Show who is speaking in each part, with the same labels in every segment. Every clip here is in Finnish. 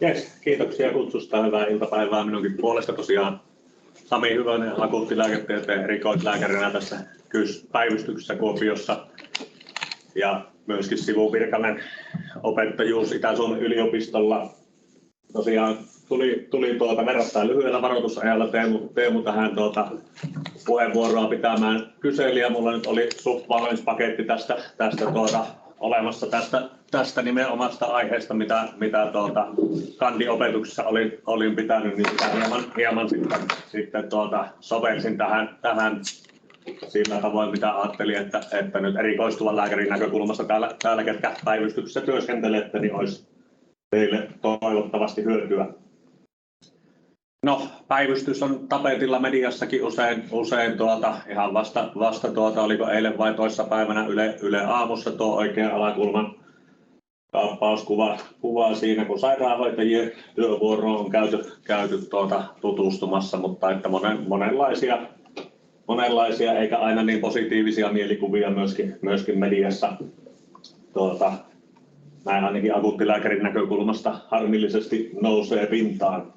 Speaker 1: Jes, kiitoksia kutsusta. Hyvää iltapäivää minunkin puolesta tosiaan. Sami Hyvönen, akuuttilääketieteen erikoislääkärinä tässä KYS-päivystyksessä Kuopiossa ja myöskin sivuvirkainen opettajuus Itä-Suomen yliopistolla. Tosiaan tuli verrattain lyhyellä varoitusajalla Teemu tähän puheenvuoroa pitämään kyseli ja mulla nyt oli suht valmis paketti tästä olemassa tästä nimenomaista aiheesta, mitä kandiopetuksessa olin pitänyt, niin sitä hieman sitten sovelsin tähän sillä tavoin, mitä ajattelin, että nyt erikoistuvan lääkärin näkökulmasta täällä ketkä päivystyksessä työskentelette, niin olisi teille toivottavasti hyötyä. No, päivystys on tapetilla mediassakin usein ihan vasta oliko eilen vai toissapäivänä Yle Aamussa tuo oikean alakulman kaappauskuva siinä, kun sairaanhoitajien työvuoroon on käyty tutustumassa, mutta että monenlaisia eikä aina niin positiivisia mielikuvia myöskin mediassa. Näin ainakin akuuttilääkärin näkökulmasta harmillisesti nousee pintaan.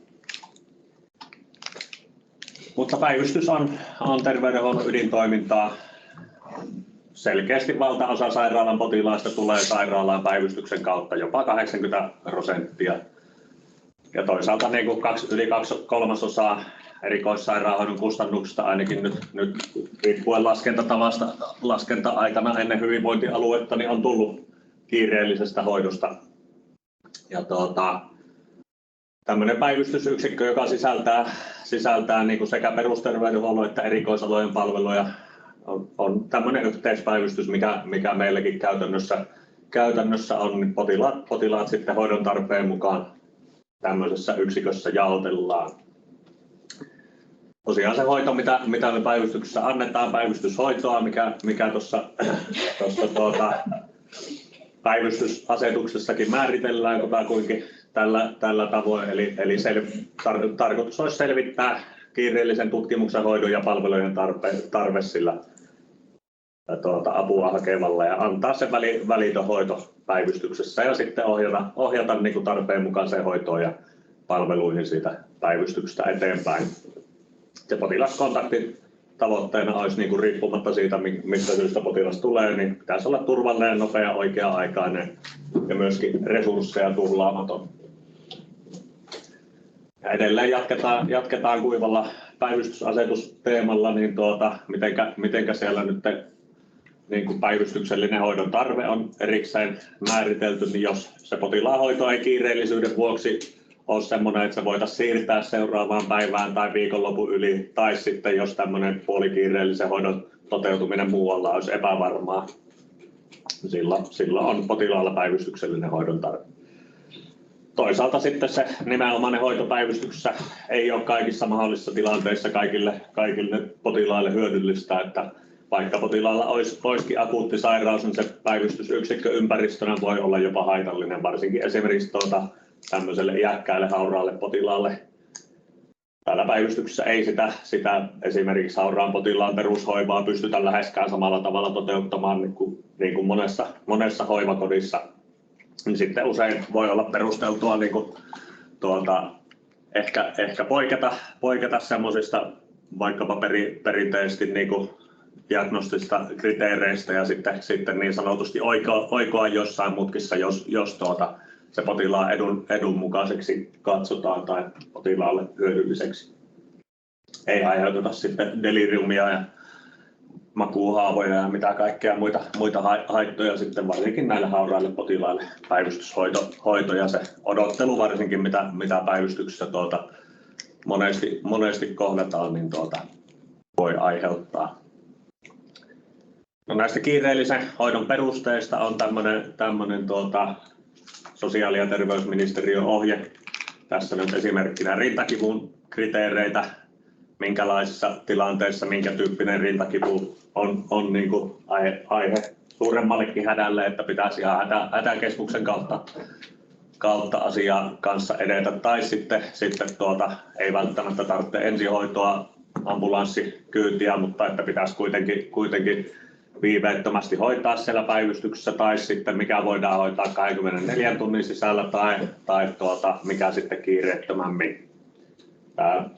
Speaker 1: Mutta päivystys on terveydenhuollon ydintoimintaa. Selkeästi valtaosa sairaalan potilaista tulee sairaalaan päivystyksen kautta, jopa 80%. Ja toisaalta niin kuin yli 2/3 erikoissairaanhoidon kustannuksista ainakin nyt riippuen laskentatavasta laskenta-aikana ennen hyvinvointialuetta niin on tullut kiireellisestä hoidosta. Ja tämmöinen päivystysyksikkö, joka sisältää niin kuin sekä perusterveydenhuollon että erikoisalojen palveluja, on tämmöinen yhteispäivystys, mikä meilläkin käytännössä on, niin potilaat sitten hoidon tarpeen mukaan tämmöisessä yksikössä jaotellaan. Tosiaan se hoito, mitä me päivystyksessä annetaan, päivystyshoitoa, mikä tuossa päivystysasetuksessakin määritellään kutakuinkin tällä tavoin, eli tarkoitus olisi selvittää kiireellisen tutkimuksen, hoidon ja palvelujen tarve sillä apua hakevalla ja antaa se välitön hoito päivystyksessä ja sitten ohjata niin kuin tarpeen mukaiseen hoitoon ja palveluihin siitä päivystyksestä eteenpäin. Se potilaskontaktin tavoitteena olisi niin kuin riippumatta siitä, mistä syystä potilas tulee, niin pitäisi olla turvallinen, nopea, oikea-aikainen ja myöskin resursseja tuhlaamaton. Ja edelleen jatketaan kuivalla päivystysasetusteemalla, niin mitenkä siellä nyt niin kuin päivystyksellinen hoidon tarve on erikseen määritelty, niin jos se potilaan hoito ei kiireellisyyden vuoksi ole sellainen, että se voitaisiin siirtää seuraavaan päivään tai viikonlopun yli, tai sitten jos tämmöinen puolikiireellisen hoidon toteutuminen muualla olisi epävarmaa, silloin on potilaalla päivystyksellinen hoidon tarve. Toisaalta sitten se nimenomainen hoito päivystyksessä ei ole kaikissa mahdollisissa tilanteissa kaikille potilaille hyödyllistä, että vaikka potilaalla olisikin akuutti sairaus, niin se päivystysyksikkö ympäristönä voi olla jopa haitallinen, varsinkin esimerkiksi tämmöiselle iäkkäälle hauraalle potilaalle. Täällä päivystyksessä ei sitä esimerkiksi hauraan potilaan perushoivaa pystytä läheskään samalla tavalla toteuttamaan niin kuin monessa hoivakodissa. Niin sitten usein voi olla perusteltua niin kuin, ehkä poiketa semmoisista vaikkapa perinteisesti niin kuin diagnostisista kriteereistä ja sitten niin sanotusti oikoa jossain mutkissa, jos se potilaan edun mukaiseksi katsotaan tai potilaalle hyödylliseksi. Ei aiheuteta sitten deliriumia ja makuuhaavoja ja mitä kaikkea muita haittoja sitten varsinkin näille hauraille potilaille. Päivystyshoito ja se odottelu varsinkin mitä päivystyksessä monesti kohdataan, niin voi aiheuttaa. No näistä kiireellisen hoidon perusteista on tämmöinen sosiaali- ja terveysministeriön ohje. Tässä nyt esimerkkinä rintakivun kriteereitä, minkälaisissa tilanteissa minkä tyyppinen rintakipu on niin kuin aihe suuremmallekin hädälle, että pitäisi ihan hätäkeskuksen kautta asian kanssa edetä, tai sitten ei välttämättä tarvitse ensihoitoa, ambulanssikyytiä, mutta että pitäisi kuitenkin viiveettömästi hoitaa siellä päivystyksessä tai sitten mikä voidaan hoitaa 24 tunnin sisällä tai mikä sitten kiireettömämmin.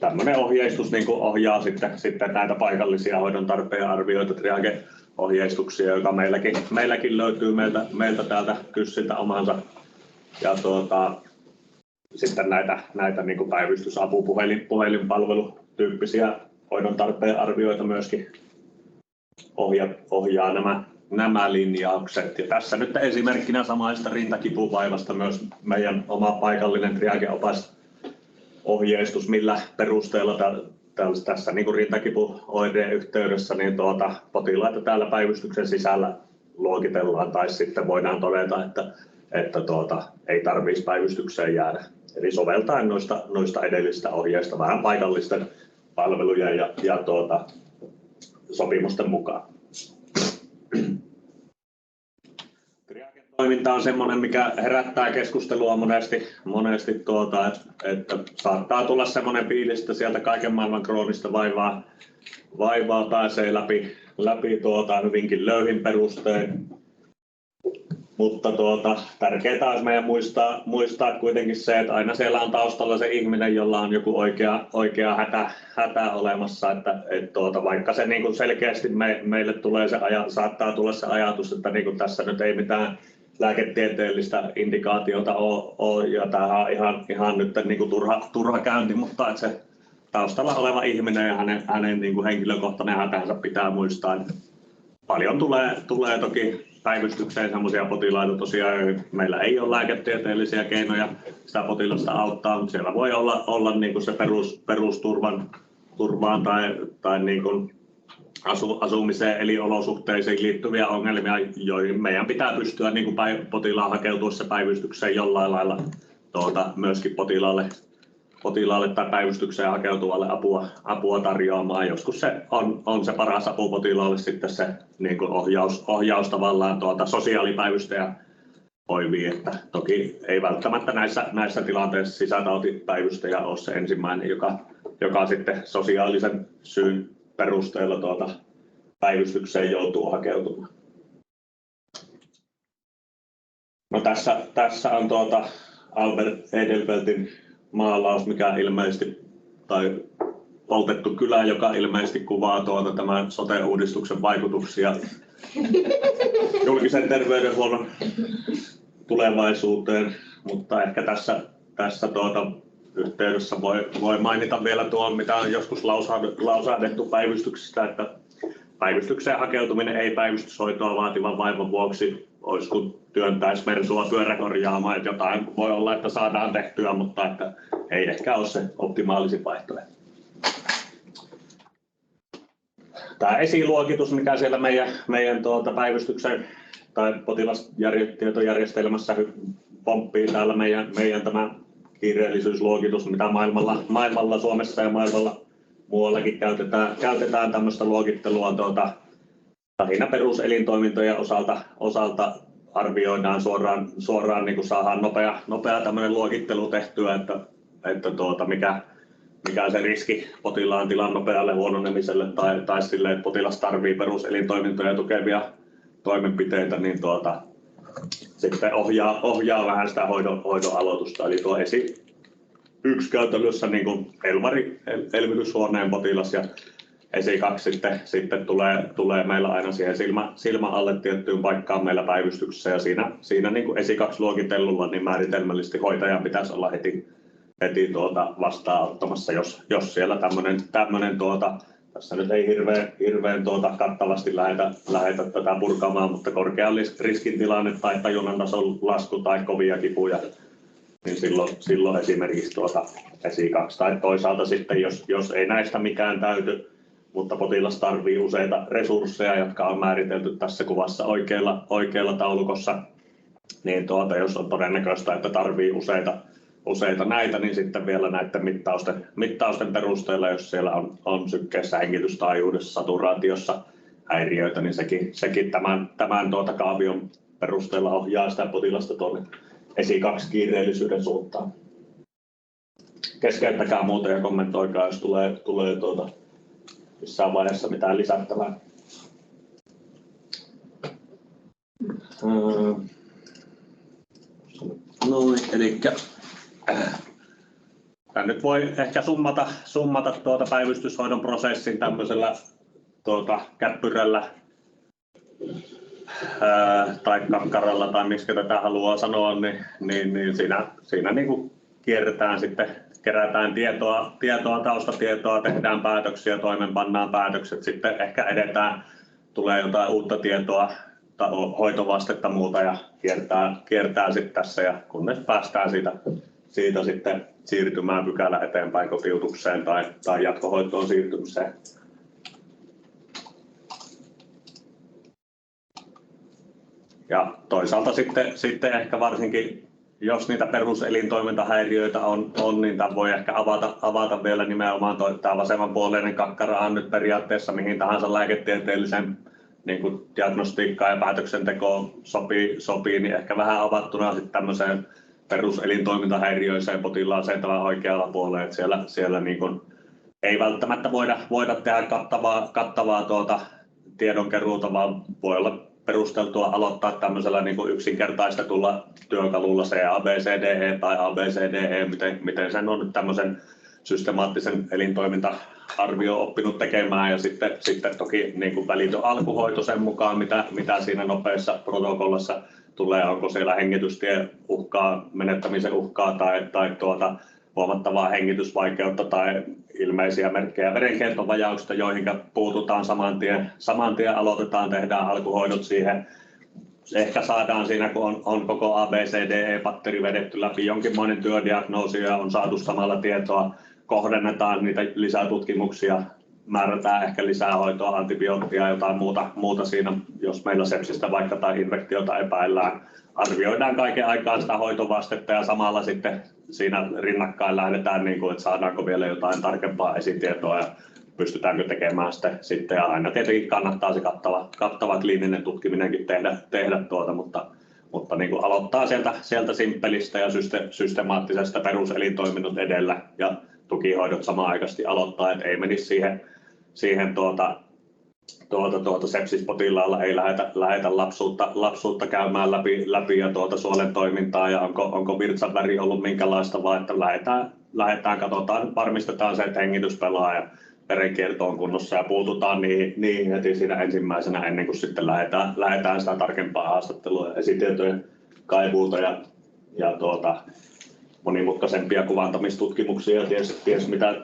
Speaker 1: Tämmöinen ohjeistus niin kuin ohjaa sitten näitä paikallisia hoidon tarpeen arvioita, Triage-ohjeistuksia, joka meilläkin löytyy meiltä täältä Kyssiltä omansa. Ja sitten näitä niin kuin päivystysapu, puhelinpalvelutyyppisiä hoidon tarpeen arvioita myöskin ohjaa nämä linjaukset. Ja tässä nyt esimerkkinä samaista rintakipuvaivasta myös meidän oma paikallinen Triage-opas ohjeistus, millä perusteella tässä niin kuin rintakipuoireen yhteydessä niin potilaita täällä päivystyksen sisällä luokitellaan tai sitten voidaan todeta, että ei tarvitsisi päivystykseen jäädä. Eli soveltaen noista edellisistä ohjeista vähän paikallisten palvelujen ja sopimusten mukaan. Toiminta on semmoinen, mikä herättää keskustelua monesti että saattaa tulla semmoinen fiilis, että sieltä kaiken maailman kroonista vaivaa pääsee läpi hyvinkin löyhin perustein. Mutta tärkeää olisi meidän muistaa kuitenkin se, että aina siellä on taustalla se ihminen, jolla on joku oikea hätä olemassa, että vaikka se niin kuin selkeästi meille saattaa tulla se ajatus, että niin kuin tässä nyt ei mitään lääketieteellistä indikaatiota ole ja tämä on ihan nyt niin kuin turha käynti, mutta että se taustalla oleva ihminen ja hänen niin kuin henkilökohtainen hätänsä pitää muistaa. Paljon tulee toki päivystykseen sellaisia potilaita tosiaan, joihin meillä ei ole lääketieteellisiä keinoja sitä potilasta auttaa, mutta siellä voi olla niin kuin se perusturvaan tai niin kuin asumiseen eli olosuhteisiin liittyviä ongelmia, joihin meidän pitää pystyä niin kuin potilaan hakeutuessa päivystykseen jollain lailla myöskin potilaalle tai päivystykseen hakeutuvalle apua tarjoamaan. Joskus se on se paras apu potilaalle sitten se niin kuin ohjaus tavallaan sosiaalipäivystäjä hoiviin, että toki ei välttämättä näissä tilanteissa sisätautipäivystäjä ole se ensimmäinen, joka sitten sosiaalisen syyn perusteella päivystykseen joutuu hakeutumaan. No tässä on Albert Edelfeltin maalaus, mikä ilmeisesti, tai poltettu kylä, joka ilmeisesti kuvaa tämän sote-uudistuksen vaikutuksia julkisen terveydenhuollon tulevaisuuteen, mutta ehkä tässä yhteydessä voi mainita vielä tuon, mitä on joskus lausahdettu päivystyksestä, että päivystykseen hakeutuminen ei päivystyshoitoa vaativan vaivan vuoksi olisi kuin työntäisi mersua pyöräkorjaamaan, että jotain voi olla, että saadaan tehtyä, mutta että ei ehkä ole se optimaalisin vaihtoehto. Tämä esiluokitus, mikä siellä meidän päivystyksen tai potilastietojärjestelmässä pomppii täällä meidän tämä kiireellisyysluokitus, mitä maailmalla Suomessa ja maailmalla muuallakin käytetään tämmöistä luokittelua lähinnä peruselintoimintojen osalta arvioidaan suoraan niin kuin saadaan nopea tämmöinen luokittelu tehtyä, että mikä se riski potilaan tilan nopealle huononemiselle tai sille, että potilas tarvitsee peruselintoimintoja tukevia toimenpiteitä, niin sitten ohjaa vähän sitä hoidon aloitusta. Eli tuo yksi käytännössä niin kuin elvytyshuoneen potilas ja esi 2 sitten tulee meillä aina siihen silmän alle tiettyyn paikkaan meillä päivystyksessä ja siinä niin kuin esi 2 luokitellulla niin määritelmällisesti hoitajan pitäisi olla heti vastaanottamassa, jos siellä tämmöinen tässä nyt ei hirveän kattavasti lähdetä tätä purkamaan, mutta korkean riskin tilanne tai tajunnan tason lasku tai kovia kipuja, niin silloin esimerkiksi esi 2 tai toisaalta sitten, jos ei näistä mikään täyty, mutta potilas tarvitsee useita resursseja, jotka on määritelty tässä kuvassa oikealla taulukossa, niin jos on todennäköistä, että tarvitsee useita näitä, niin sitten vielä näiden mittausten perusteella, jos siellä on sykkeessä, hengitystaajuudessa, saturaatiossa häiriöitä, niin sekin tämän kaavion perusteella ohjaa sitä potilasta tuonne esi 2 kiireellisyyden suuntaan. Keskeyttäkää muuten ja kommentoikaa, jos tulee missään vaiheessa mitään lisättävää. Noin, eli nyt voi ehkä summata päivystyshoidon prosessin tämmöisellä käppyrällä tai kakkaralla tai miksi tätä haluaa sanoa, niin siinä niin kuin kierretään sitten, kerätään tietoa, taustatietoa, tehdään päätöksiä, toimeenpannaan päätökset, sitten ehkä edetään, tulee jotain uutta tietoa tai hoitovastetta muuta ja kiertää sitten tässä ja kunnes päästään siitä sitten siirtymään pykälä eteenpäin kotiutukseen tai jatkohoitoon siirtymiseen. Ja toisaalta sitten ehkä varsinkin, jos niitä peruselintoimintahäiriöitä on niin tämän voi ehkä avata vielä nimenomaan tämä vasemmanpuoleinen kakkarahan nyt periaatteessa mihin tahansa lääketieteelliseen niin kuin diagnostiikkaan ja päätöksentekoon sopii, niin ehkä vähän avattuna sitten tämmöiseen peruselintoimintahäiriöiseen potilaaseen tämän oikealla puolella, että siellä niin kuin ei välttämättä voida tehdä kattavaa tiedonkeruuta, vaan voi olla perusteltua aloittaa tämmöisellä niin kuin yksinkertaistetulla työkalulla se ABCDE tai ABCDE, miten sen on nyt tämmöisen systemaattisen elintoiminta-arvio oppinut tekemään ja sitten toki niin kuin välitön alkuhoito sen mukaan, mitä siinä nopeassa protokollassa tulee, onko siellä hengitystien uhkaa, menettämisen uhkaa tai huomattavaa hengitysvaikeutta tai ilmeisiä merkkejä verenkiertovajauksista, joihin puututaan saman tien aloitetaan, tehdään alkuhoidot siihen. Ehkä saadaan siinä, kun on koko ABCDE-patteri vedetty läpi jonkinmoinen työdiagnoosi ja on saatu samalla tietoa, kohdennetaan niitä lisätutkimuksia, määrätään ehkä lisää hoitoa, antibioottia ja jotain muuta siinä, jos meillä sepsistä vaikka tai infektiota epäillään. Arvioidaan kaiken aikaa sitä hoitovastetta ja samalla sitten siinä rinnakkain lähdetään, niin kuin, että saadaanko vielä jotain tarkempaa esitietoa ja pystytäänkö tekemään sitten. Ja aina tietenkin kannattaa se kattava kliininen tutkiminenkin tehdä mutta niin kuin aloittaa sieltä simppelistä ja systemaattisesta peruselintoiminnot edellä ja tukihoidot samanaikaisesti aloittaa, että ei menisi siihen sepsispotilaalla ei lähetä lapsuutta käymään läpi ja suolen toimintaa ja onko virtsan väri ollut minkälaista, vaan että lähdetään katsotaan, varmistetaan se, että hengitys pelaa ja verenkierto on kunnossa ja puututaan niihin heti siinä ensimmäisenä ennen kuin sitten lähdetään sitä tarkempaa haastattelua ja esitietojen kaivuuta ja monimutkaisempia kuvantamistutkimuksia ja ties mitä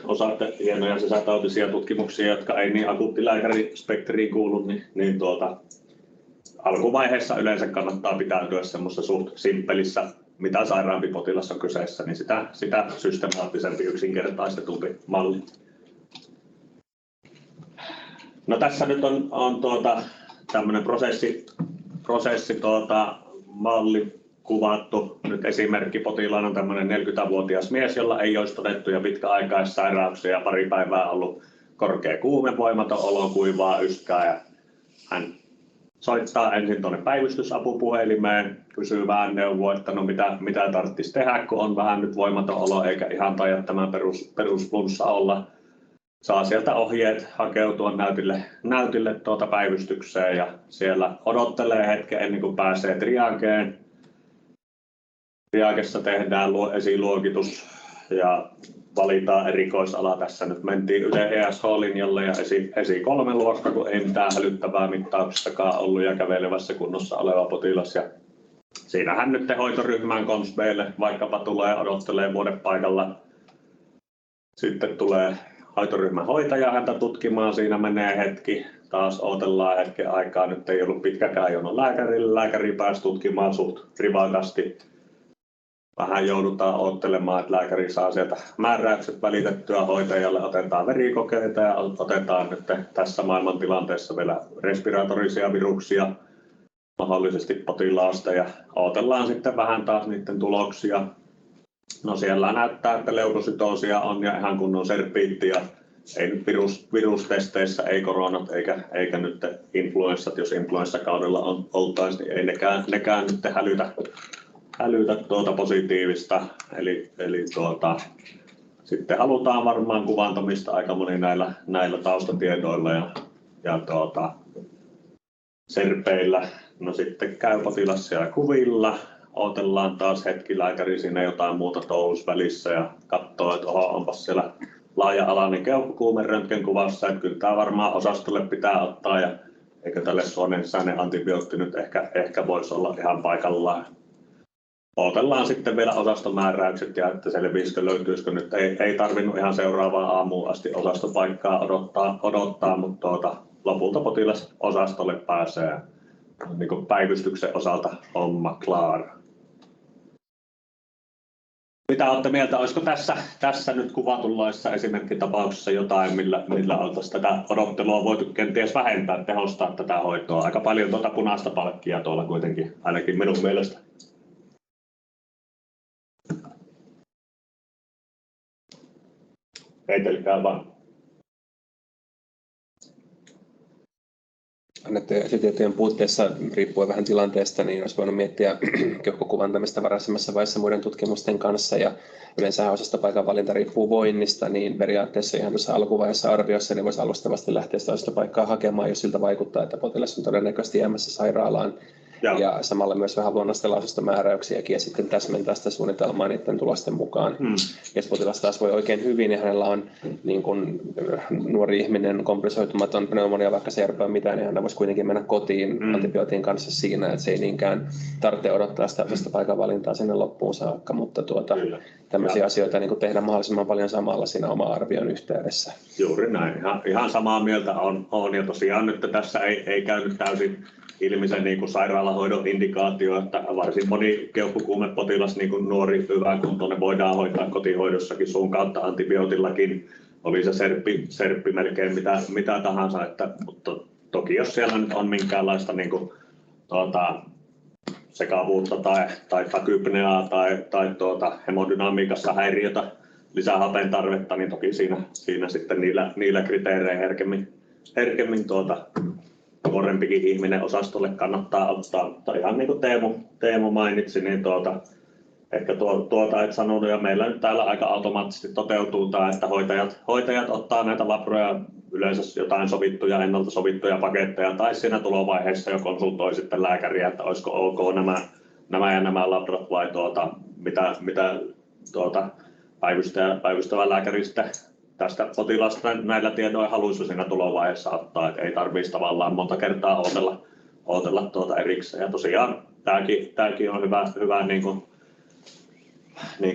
Speaker 1: osaatte hienoja sisätautisia tutkimuksia, jotka ei niin akuuttilääkärispektriin kuulu, niin alkuvaiheessa yleensä kannattaa pitäytyä semmoisessa suht simppelissä, mitä sairaampi potilas on kyseessä, niin sitä systemaattisempi yksinkertaistetumpi malli. No tässä nyt on tämmöinen malli kuvattu. Nyt esimerkki potilaana on tämmöinen 40-vuotias mies, jolla ei olisi todettuja pitkäaikaissairauksia ja pari päivää ollut korkea kuume, voimaton olo, kuivaa yskää. Ja hän soittaa ensin tuonne päivystysapupuhelimeen, kysyy vähän neuvoa, että no mitä tarvitsisi tehdä, kun on vähän nyt voimaton olo eikä ihan taida tämän perusflunssa olla. Saa sieltä ohjeet hakeutua näytille päivystykseen ja siellä odottelee hetken ennen kuin pääsee triageen. Triagessa tehdään esiluokitus ja valitaan erikoisala. Tässä nyt mentiin Yle ESH-linjalle ja esi 3 luokka, kun ei mitään hälyttävää mittauksistakaan ollut ja kävelevässä kunnossa oleva potilas. Ja siinähän nyt hoitoryhmään konsbeille vaikkapa tulee odottelee vuodepaikalla. Sitten tulee hoitoryhmän hoitaja häntä tutkimaan, siinä menee hetki, taas odotellaan hetken aikaa, nyt ei ollut pitkäkään jono lääkärille, lääkäri pääsi tutkimaan suht rivakasti. Vähän joudutaan odottelemaan, että lääkäri saa sieltä määräykset välitettyä hoitajalle, otetaan verikokeita ja otetaan nyt tässä maailmantilanteessa vielä respiratorisia viruksia mahdollisesti potilaasta ja odotellaan sitten vähän taas niiden tuloksia. No siellä näyttää, että leukosytoosia on ja ihan kunnon serpiitti ja ei nyt virustesteissä, ei koronat eikä nyt influenssat, jos influenssakaudella oltaisiin, niin ei nekään nyt hälytä positiivista. Eli sitten halutaan varmaan kuvantamista aika moni näillä taustatiedoilla ja serpeillä No sitten käy potilas siellä kuvilla, odotellaan taas hetki, lääkäri siinä jotain muuta touhus välissä ja katsoo, että onpas siellä laaja-alainen keuhkokuume röntgenkuvassa, että kyllä tämä varmaan osastolle pitää ottaa ja eikö tälle suonen sisäinen antibiootti nyt ehkä voisi olla ihan paikallaan. Odotellaan sitten vielä osastomääräykset ja että selviisikö löytyisikö nyt. Ei tarvinnut ihan seuraavaan aamuun asti osastopaikkaa odottaa mutta lopulta potilas osastolle pääsee. Niin päivystyksen osalta homma klaar. Mitä olette mieltä, olisiko tässä nyt kuvatunlaisessa esimerkkitapauksessa jotain, millä oltaisiin tätä odottelua voitu kenties vähentää, tehostaa tätä hoitoa? Aika paljon punaista palkkia tuolla kuitenkin, ainakin minun mielestä. Heitelkää vaan.
Speaker 2: Annettujen esitietojen puutteessa, riippuen vähän tilanteesta, niin olisi voinut miettiä keuhkokuvantamista varhaisemmassa vaiheessa muiden tutkimusten kanssa. Ja yleensä osastopaikan valinta riippuu voinnista, niin periaatteessa ihan tuossa alkuvaiheessa arviossa niin voisi alustavasti lähteä sitä osastopaikkaa hakemaan, jos siltä vaikuttaa, että potilas on todennäköisesti jäämässä sairaalaan. Ja samalla myös vähän luonnostella osastomääräyksiäkin ja sitten täsmentää sitä suunnitelmaa niiden tulosten mukaan. Jos potilas taas voi oikein hyvin ja hänellä on niin kuin nuori ihminen, kompressoitumaton pneumonia, vaikka se ei arpea mitään, niin hän voisi kuitenkin mennä kotiin antibiootin kanssa siinä, että se ei niinkään tarvitse odottaa sitä osastopaikan valintaa sinne loppuun saakka, mutta tämmöisiä asioita niin kuin tehdä mahdollisimman paljon samalla siinä oma arvion yhteydessä.
Speaker 1: Juuri näin, ihan samaa mieltä on ja tosiaan nyt tässä ei käynyt täysin ilmi se niin kuin sairaalahoidon indikaatio, että varsin moni keuhkokuumepotilas, niin kuin nuori hyväkuntoinen, voidaan hoitaa kotihoidossakin suun kautta antibiootillakin. Oli se serppi melkein mitä tahansa, mutta toki jos siellä nyt on minkäänlaista niin kuin, sekavuutta tai takypneaa tai hemodynamiikassa häiriötä, lisähapen tarvetta, niin toki siinä sitten niillä kriteereillä herkemmin nuorempikin ihminen osastolle kannattaa ottaa, mutta ihan niin kuin Teemu mainitsi, niin ehkä et sanonut, ja meillä nyt täällä aika automaattisesti toteutuu tämä, että hoitajat ottaa näitä labroja, yleensä jotain ennalta sovittuja paketteja, tai siinä tulovaiheessa jo konsultoi sitten lääkäriä, että olisiko ok nämä ja nämä labrat vai mitä päivystävä lääkäri sitten tästä potilasta näillä tiedoilla haluaisi siinä tulovaiheessa ottaa, että ei tarvitsisi tavallaan monta kertaa odotella erikseen. Ja tosiaan tämäkin on hyvä niin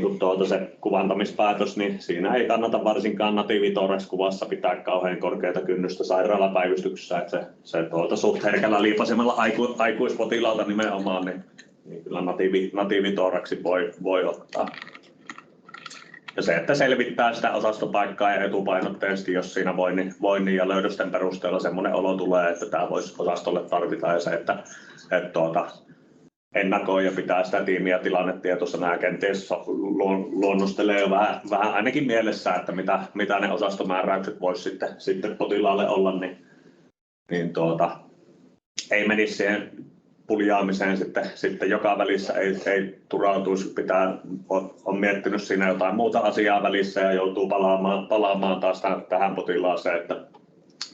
Speaker 1: kuin se kuvantamispäätös, niin siinä ei kannata varsinkaan natiivitoraks-kuvassa pitää kauhean korkeata kynnystä sairaalapäivystyksessä, että se suht herkällä liipasemalla aikuispotilaalta nimenomaan, niin kyllä natiivitoraksi voi ottaa. Ja se, että selvittää sitä osastopaikkaa ja etupainotteisesti, jos siinä voinnin ja löydösten perusteella semmoinen olo tulee, että tämä voisi osastolle tarvita, ja se, että ennakoi ja pitää sitä tiimiä tilannetietoisena nämä kenties luonnostelee jo vähän ainakin mielessä, että mitä ne osastomääräykset voisi sitten potilaalle olla, niin ei menisi siihen puljaamiseen sitten joka välissä ei turautuisi, on miettinyt siinä jotain muuta asiaa välissä ja joutuu palaamaan taas tähän potilaaseen, että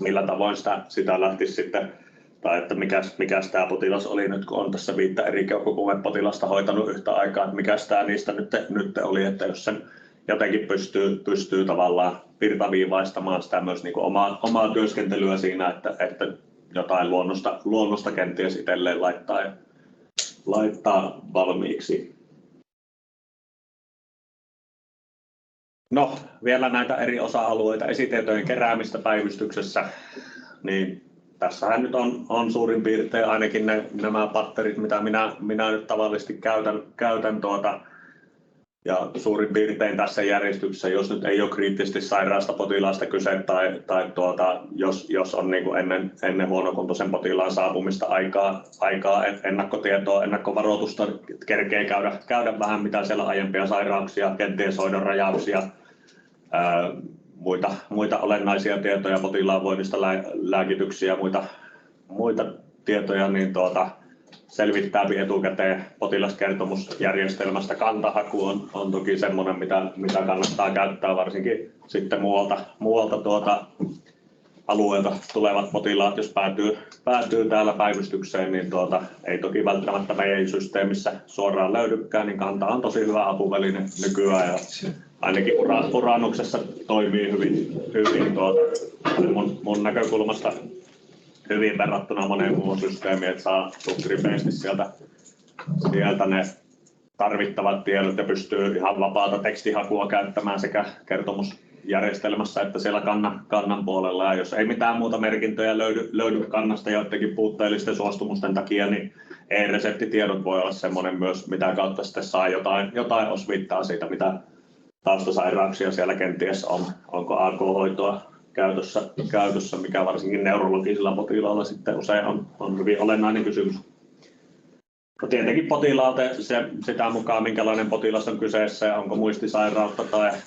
Speaker 1: millä tavoin sitä lähtisi sitten, tai että mikäs tämä potilas oli nyt, kun on tässä 5 eri keuhkokuumepotilasta hoitanut yhtä aikaa, että mikäs tämä niistä nyt oli, että jos sen jotenkin pystyy tavallaan virtaviivaistamaan sitä myös niin kuin omaa työskentelyä siinä, että jotain luonnosta kenties itselleen laittaa valmiiksi. No, vielä näitä eri osa-alueita, esitietojen keräämistä päivystyksessä, niin tässähän nyt on suurin piirtein ainakin nämä patterit, mitä minä nyt tavallisesti käytän ja suurin piirtein tässä järjestyksessä, jos nyt ei ole kriittisesti sairaasta potilaasta kyse tai jos on niin kuin ennen huonokuntoisen potilaan saapumista aikaa ennakkotietoa, ennakkovaroitusta, kerkee käydä vähän mitä siellä aiempia sairauksia, kenties hoidon rajauksia, muita olennaisia tietoja potilaan voinnista, lääkityksiä, muita tietoja, niin selvittää etukäteen. Potilaskertomusjärjestelmästä kantahaku on toki semmoinen, mitä kannattaa käyttää varsinkin sitten muualta alueelta tulevat potilaat, jos päätyy täällä päivystykseen, niin ei toki välttämättä meidän systeemissä suoraan löydykään, niin Kanta on tosi hyvä apuväline nykyään ja ainakin urannuksessa toimii hyvin mun näkökulmasta hyvin verrattuna moneen muuhun systeemiin, että saa suht ripeästi sieltä ne tarvittavat tiedot ja pystyy ihan vapaata tekstihakua käyttämään sekä kertomusjärjestelmässä että siellä kannan puolella. Ja jos ei mitään muuta merkintöjä löydy kannasta joidenkin puutteellisten suostumusten takia, niin e-reseptitiedot voi olla semmoinen myös, mitä kautta sitten saa jotain osviittaa siitä, mitä taustasairauksia siellä kenties on. Onko AK-hoitoa käytössä, mikä varsinkin neurologisilla potilailla sitten usein on hyvin olennainen kysymys. No tietenkin potilaalta sitä mukaan, minkälainen potilas on kyseessä ja onko muistisairautta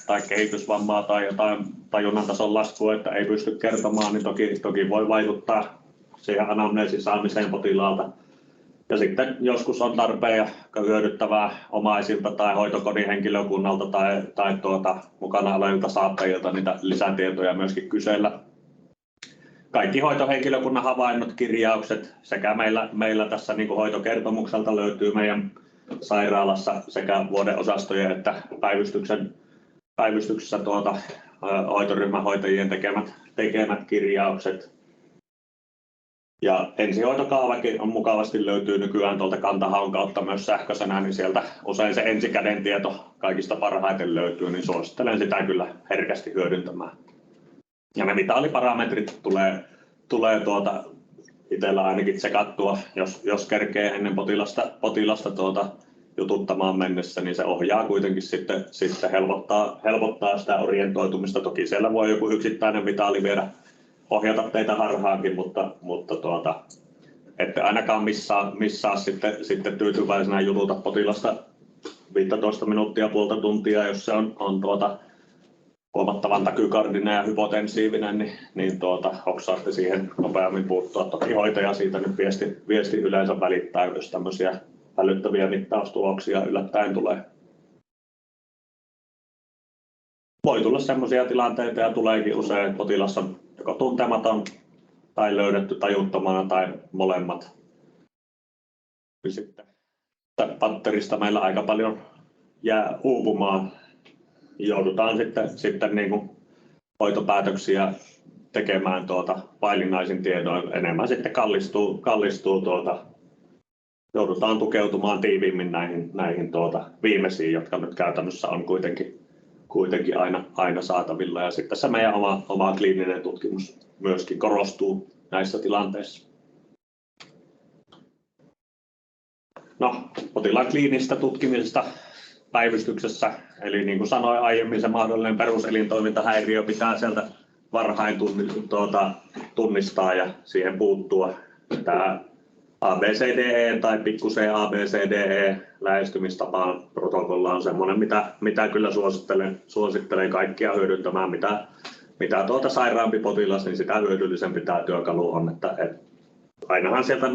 Speaker 1: tai kehitysvammaa tai jotain tajunnan tason laskua, että ei pysty kertomaan, niin toki voi vaikuttaa siihen anamneesin saamiseen potilaalta. Ja sitten joskus on tarpeen ja hyödyttävää omaisilta tai hoitokodin henkilökunnalta tai mukana olevilta saattajilta niitä lisätietoja myöskin kysellä. Kaikki hoitohenkilökunnan havainnot, kirjaukset sekä meillä tässä niin kuin hoitokertomukselta löytyy meidän sairaalassa sekä vuodeosastojen että päivystyksessä hoitoryhmän hoitajien tekemät kirjaukset. Ja ensihoitokaavakin on mukavasti löytyy nykyään tuolta Kantahaun kautta myös sähköisenä, niin sieltä usein se ensikäden tieto kaikista parhaiten löytyy, niin suosittelen sitä kyllä herkästi hyödyntämään. Ja ne mitaaliparametrit tulee itsellä ainakin tsekattua, jos kerkee ennen potilasta jututtamaan mennessä, niin se ohjaa kuitenkin sitten helpottaa sitä orientoitumista. Toki siellä voi joku yksittäinen mitaali viedä ohjata teitä harhaankin, mutta ette ainakaan missaa sitten tyytyväisenä jututa potilasta 15 minuuttia, puolta tuntia, jos se on huomattavan takykardinen ja hypotensiivinen, niin hoksaatte siihen nopeammin puuttua. Toki hoitaja siitä nyt viesti yleensä välittää, jos tämmöisiä älyttäviä mittaustuloksia yllättäen tulee. Voi tulla sellaisia tilanteita ja tuleekin usein, että potilas on joko tuntematon tai löydetty tajuttomana tai molemmat. Sitten patterista meillä aika paljon jää uupumaan. Joudutaan sitten niin kuin hoitopäätöksiä tekemään vaillinaisin tiedoin. Enemmän sitten kallistuu joudutaan tukeutumaan tiiviimmin näihin viimeisiin, jotka nyt käytännössä on kuitenkin aina saatavilla. Ja sitten se meidän oma kliininen tutkimus myöskin korostuu näissä tilanteissa. No, potilaan kliinistä tutkimisesta päivystyksessä, eli niin kuin sanoin aiemmin, se mahdollinen peruselintoimintahäiriö pitää sieltä varhain tunnistaa ja siihen puuttua. Tämä ABCDE tai pikku c ABCDE lähestymistapaan protokolla on semmoinen, mitä kyllä suosittelen kaikkia hyödyntämään, mitä sairaampi potilas, niin sitä hyödyllisempi tämä työkalu on. Että ainahan sieltä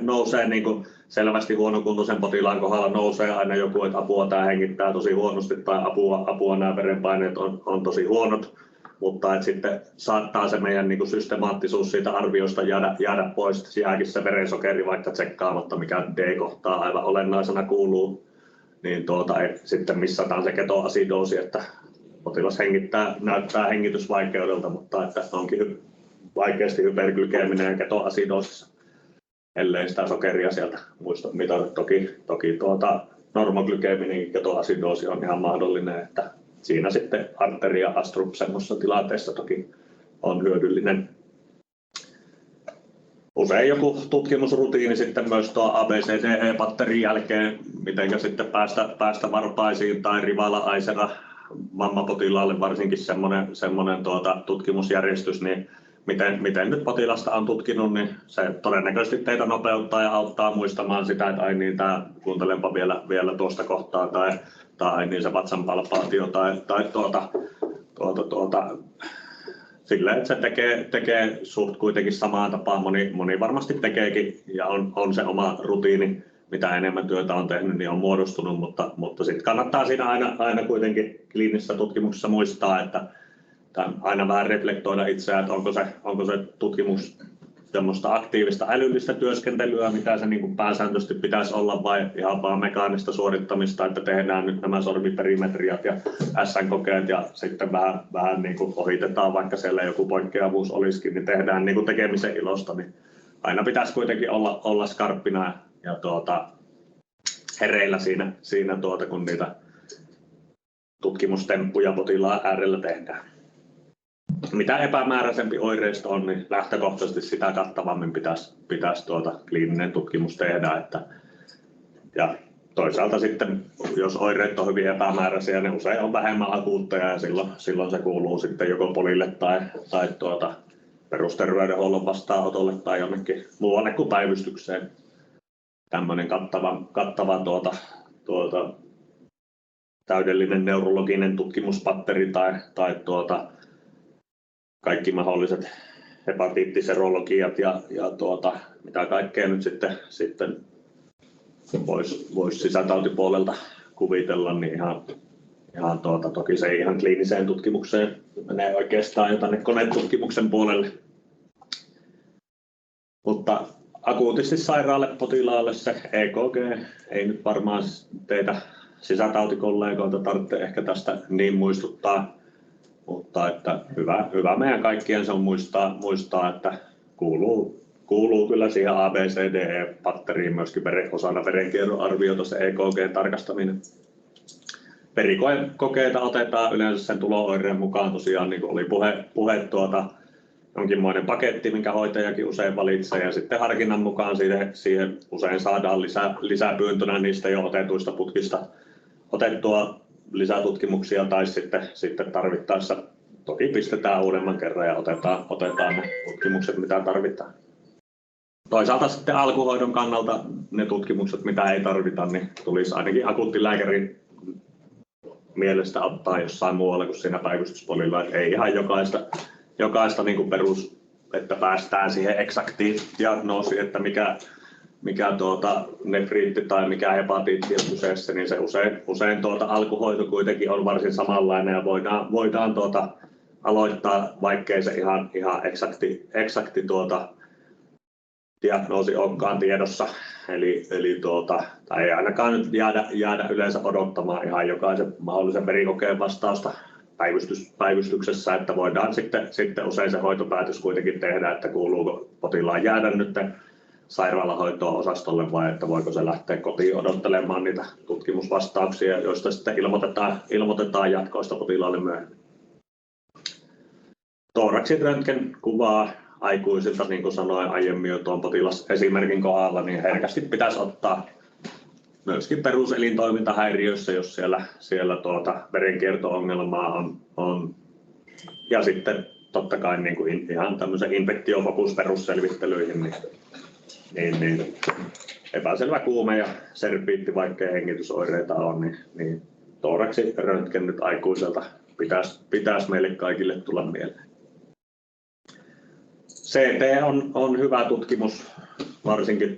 Speaker 1: nousee niin kuin selvästi huonokuntoisen potilaan kohdalla nousee aina joku, että apua tämä hengittää tosi huonosti tai apua nämä verenpaineet on tosi huonot, mutta että sitten saattaa se meidän niin kuin systemaattisuus siitä arviosta jäädä pois, että jääkin se verensokeri vaikka tsekkaamatta, mikä D-kohtaa aivan olennaisena kuuluu, niin sitten missataan se ketoasidoosi, että potilas näyttää hengitysvaikeudelta, mutta että onkin vaikeasti hyperglykeeminen ja ketoasidoosissa, ellei sitä sokeria sieltä muista mitata. Toki normoglykeeminen ketoasidoosi on ihan mahdollinen, että siinä sitten arteria astrup semmoisessa tilanteessa toki on hyödyllinen. Usein joku tutkimusrutiini sitten myös tuo ABCDE-patterin jälkeen, miten sitten päästä varpaisiin tai rivala aisera mammapotilaalle varsinkin semmoinen tutkimusjärjestys, niin miten nyt potilasta on tutkinut, niin se todennäköisesti teitä nopeuttaa ja auttaa muistamaan sitä, että ai niin, kuuntelenpa vielä tuosta kohtaa tai niin se vatsan palpaatio tai sillä, että se tekee suht kuitenkin samaan tapaan, moni varmasti tekeekin ja on se oma rutiini, mitä enemmän työtä on tehnyt, niin on muodostunut, mutta sitten kannattaa siinä aina kuitenkin kliinisessä tutkimuksessa muistaa, että aina vähän reflektoida itseään, että onko se tutkimus semmoista aktiivista älyllistä työskentelyä, mitä se niin kuin pääsääntöisesti pitäisi olla, vai ihan vaan mekaanista suorittamista, että tehdään nyt nämä sormiperimetriat ja SN-kokeet ja sitten vähän niin kuin ohitetaan, vaikka siellä joku poikkeavuus olisikin, niin tehdään niin kuin tekemisen ilosta, niin aina pitäisi kuitenkin olla skarppina ja hereillä siinä kun niitä tutkimustemppuja potilaan äärellä tehdään. Mitä epämääräisempi oireisto on, niin lähtökohtaisesti sitä kattavammin pitäisi kliininen tutkimus tehdä. Ja toisaalta sitten, jos oireet on hyvin epämääräisiä, ne usein on vähemmän akuutteja ja silloin se kuuluu sitten joko polille tai perusterveydenhuollon vastaanotolle tai jonnekin muualle kuin päivystykseen. Tämmöinen kattava täydellinen neurologinen tutkimuspatteri tai kaikki mahdolliset hepatiittiserologiat ja mitä kaikkea nyt sitten voisi sisätautipuolelta kuvitella, niin ihan toki se ei ihan kliiniseen tutkimukseen menee oikeastaan jo tänne konetutkimuksen puolelle. Mutta akuutisti sairaalle potilaalle se EKG ei nyt varmaan teitä sisätautikollegoilta tarvitse ehkä tästä niin muistuttaa, mutta että hyvä meidän kaikkien se on muistaa, että kuuluu kyllä siihen ABCDE-patteriin myöskin osana verenkierron arviota se EKG:n tarkastaminen. Verikokeita otetaan yleensä sen tulo-oireen mukaan tosiaan, niin kuin oli puhe jonkinmoinen paketti, minkä hoitajakin usein valitsee, ja sitten harkinnan mukaan siihen usein saadaan lisäpyyntönä niistä jo otetuista putkista otettua lisätutkimuksia, tai sitten tarvittaessa toki pistetään uudemman kerran ja otetaan ne tutkimukset, mitä tarvitaan. Toisaalta sitten alkuhoidon kannalta ne tutkimukset, mitä ei tarvita, niin tulisi ainakin akuuttilääkärin mielestä ottaa jossain muualla kuin siinä päivystyspolilla. Ei ihan jokaista niin kuin perus, että päästään siihen eksaktiin diagnoosiin, että mikä nefriitti tai mikä hepatiitti on kyseessä, niin se usein alkuhoito kuitenkin on varsin samanlainen ja voidaan aloittaa, vaikkei se ihan eksakti diagnoosi olekaan tiedossa. Eli tai ei ainakaan nyt jäädä yleensä odottamaan ihan jokaisen mahdollisen verikokeen vastausta päivystyksessä, että voidaan sitten usein se hoitopäätös kuitenkin tehdä, että kuuluuko potilaan jäädä nyt sairaalahoitoon osastolle vai että voiko se lähteä kotiin odottelemaan niitä tutkimusvastauksia, joista sitten ilmoitetaan jatkoista potilaalle myöhemmin. Thoraxin röntgen kuvaa aikuisilta, niin kuin sanoin aiemmin jo tuon potilasesimerkin kohdalla, niin herkästi pitäisi ottaa myöskin peruselintoimintahäiriöissä, jos siellä verenkierto-ongelmaa on. Ja sitten totta kai niin kuin ihan tämmöisen infektiofokusperusselvittelyihin, niin epäselvä kuume ja serpiitti, vaikkei hengitysoireita on, niin thoraxin röntgen nyt aikuiselta pitäisi meille kaikille tulla mieleen. CT on hyvä tutkimus, varsinkin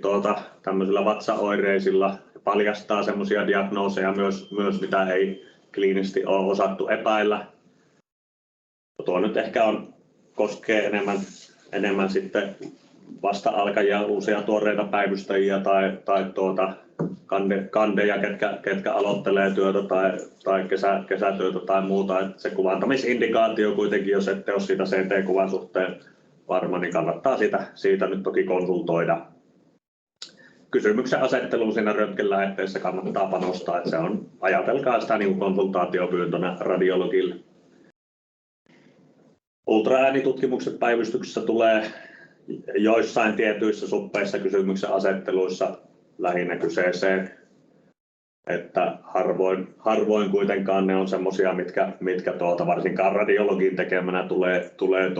Speaker 1: tämmöisillä vatsaoireisilla. Paljastaa semmoisia diagnooseja myös, mitä ei kliinisesti ole osattu epäillä. Tuo nyt ehkä koskee enemmän sitten vasta-alkajia, uusia tuoreita päivystäjiä tai kandeja, ketkä aloittelee työtä tai kesätyötä tai muuta. Et se kuvantamisindikaatio kuitenkin, jos ette ole siitä CT-kuvan suhteen varma, niin kannattaa siitä nyt toki konsultoida. Kysymyksen asetteluun siinä röntgenlähetteessä kannattaa panostaa, että se on, ajatelkaa sitä niin konsultaatiopyyntönä radiologille. Ultraäänitutkimukset päivystyksessä tulee joissain tietyissä suppeissa kysymyksen asetteluissa lähinnä kyseeseen, että harvoin kuitenkaan ne on semmoisia, mitkä varsinkaan radiologin tekemänä tulee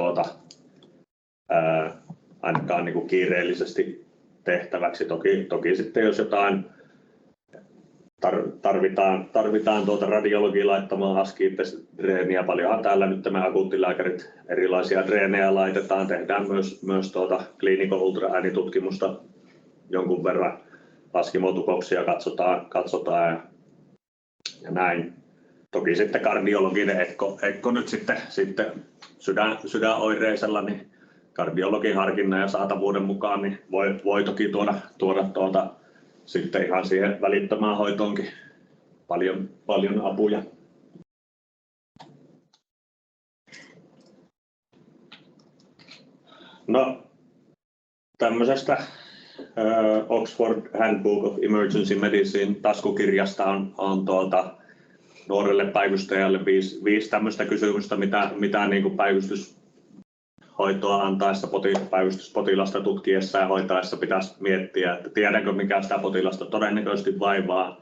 Speaker 1: ainakaan niin kuin kiireellisesti tehtäväksi. Toki sitten jos jotain tarvitaan radiologia laittamaan haskiittesdreeniä, paljonhan täällä nyt tämä akuuttilääkärit erilaisia dreenejä laitetaan, tehdään myös kliiniko-ultraäänitutkimusta jonkun verran, laskimotupoksia katsotaan ja näin. toki sitten kardiologinen ekko nyt sitten sydänoireisella, niin kardiologin harkinnan ja saatavuuden mukaan niin voi toki tuoda sitten ihan siihen välittömään hoitoonkin paljon apuja. No, tämmöisestä Oxford Handbook of Emergency Medicine -taskukirjasta on nuorelle päivystäjälle 5 tämmöistä kysymystä, mitä niin kuin päivystyshoitoa antaessa päivystyspotilasta tutkiessa ja hoitaessa pitäisi miettiä, että tiedänkö mikä sitä potilasta todennäköisesti vaivaa,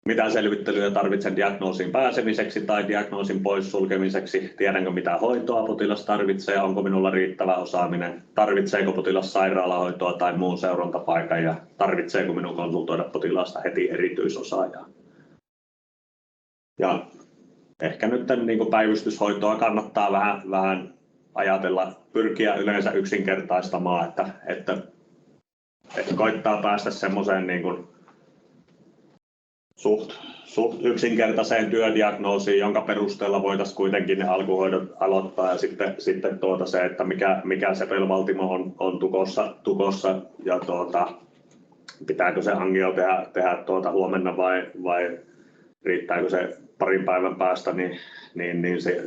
Speaker 1: mitä selvittelyä tarvitsen diagnoosiin pääsemiseksi tai diagnoosin poissulkemiseksi, tiedänkö mitä hoitoa potilas tarvitsee, onko minulla riittävä osaaminen, tarvitseeko potilas sairaalahoitoa tai muun seurantapaikan ja tarvitseeko minun konsultoida potilasta heti erityisosaajaa. Ja ehkä nyt niin kuin päivystyshoitoa kannattaa vähän ajatella, pyrkiä yleensä yksinkertaistamaan, että koittaa päästä semmoiseen niin kuin suht yksinkertaiseen työdiagnoosiin, jonka perusteella voitaisiin kuitenkin ne alkuhoidot aloittaa ja sitten se, että mikä sepelvaltimo on tukossa ja pitääkö se angio tehdä huomenna vai riittääkö se parin päivän päästä, niin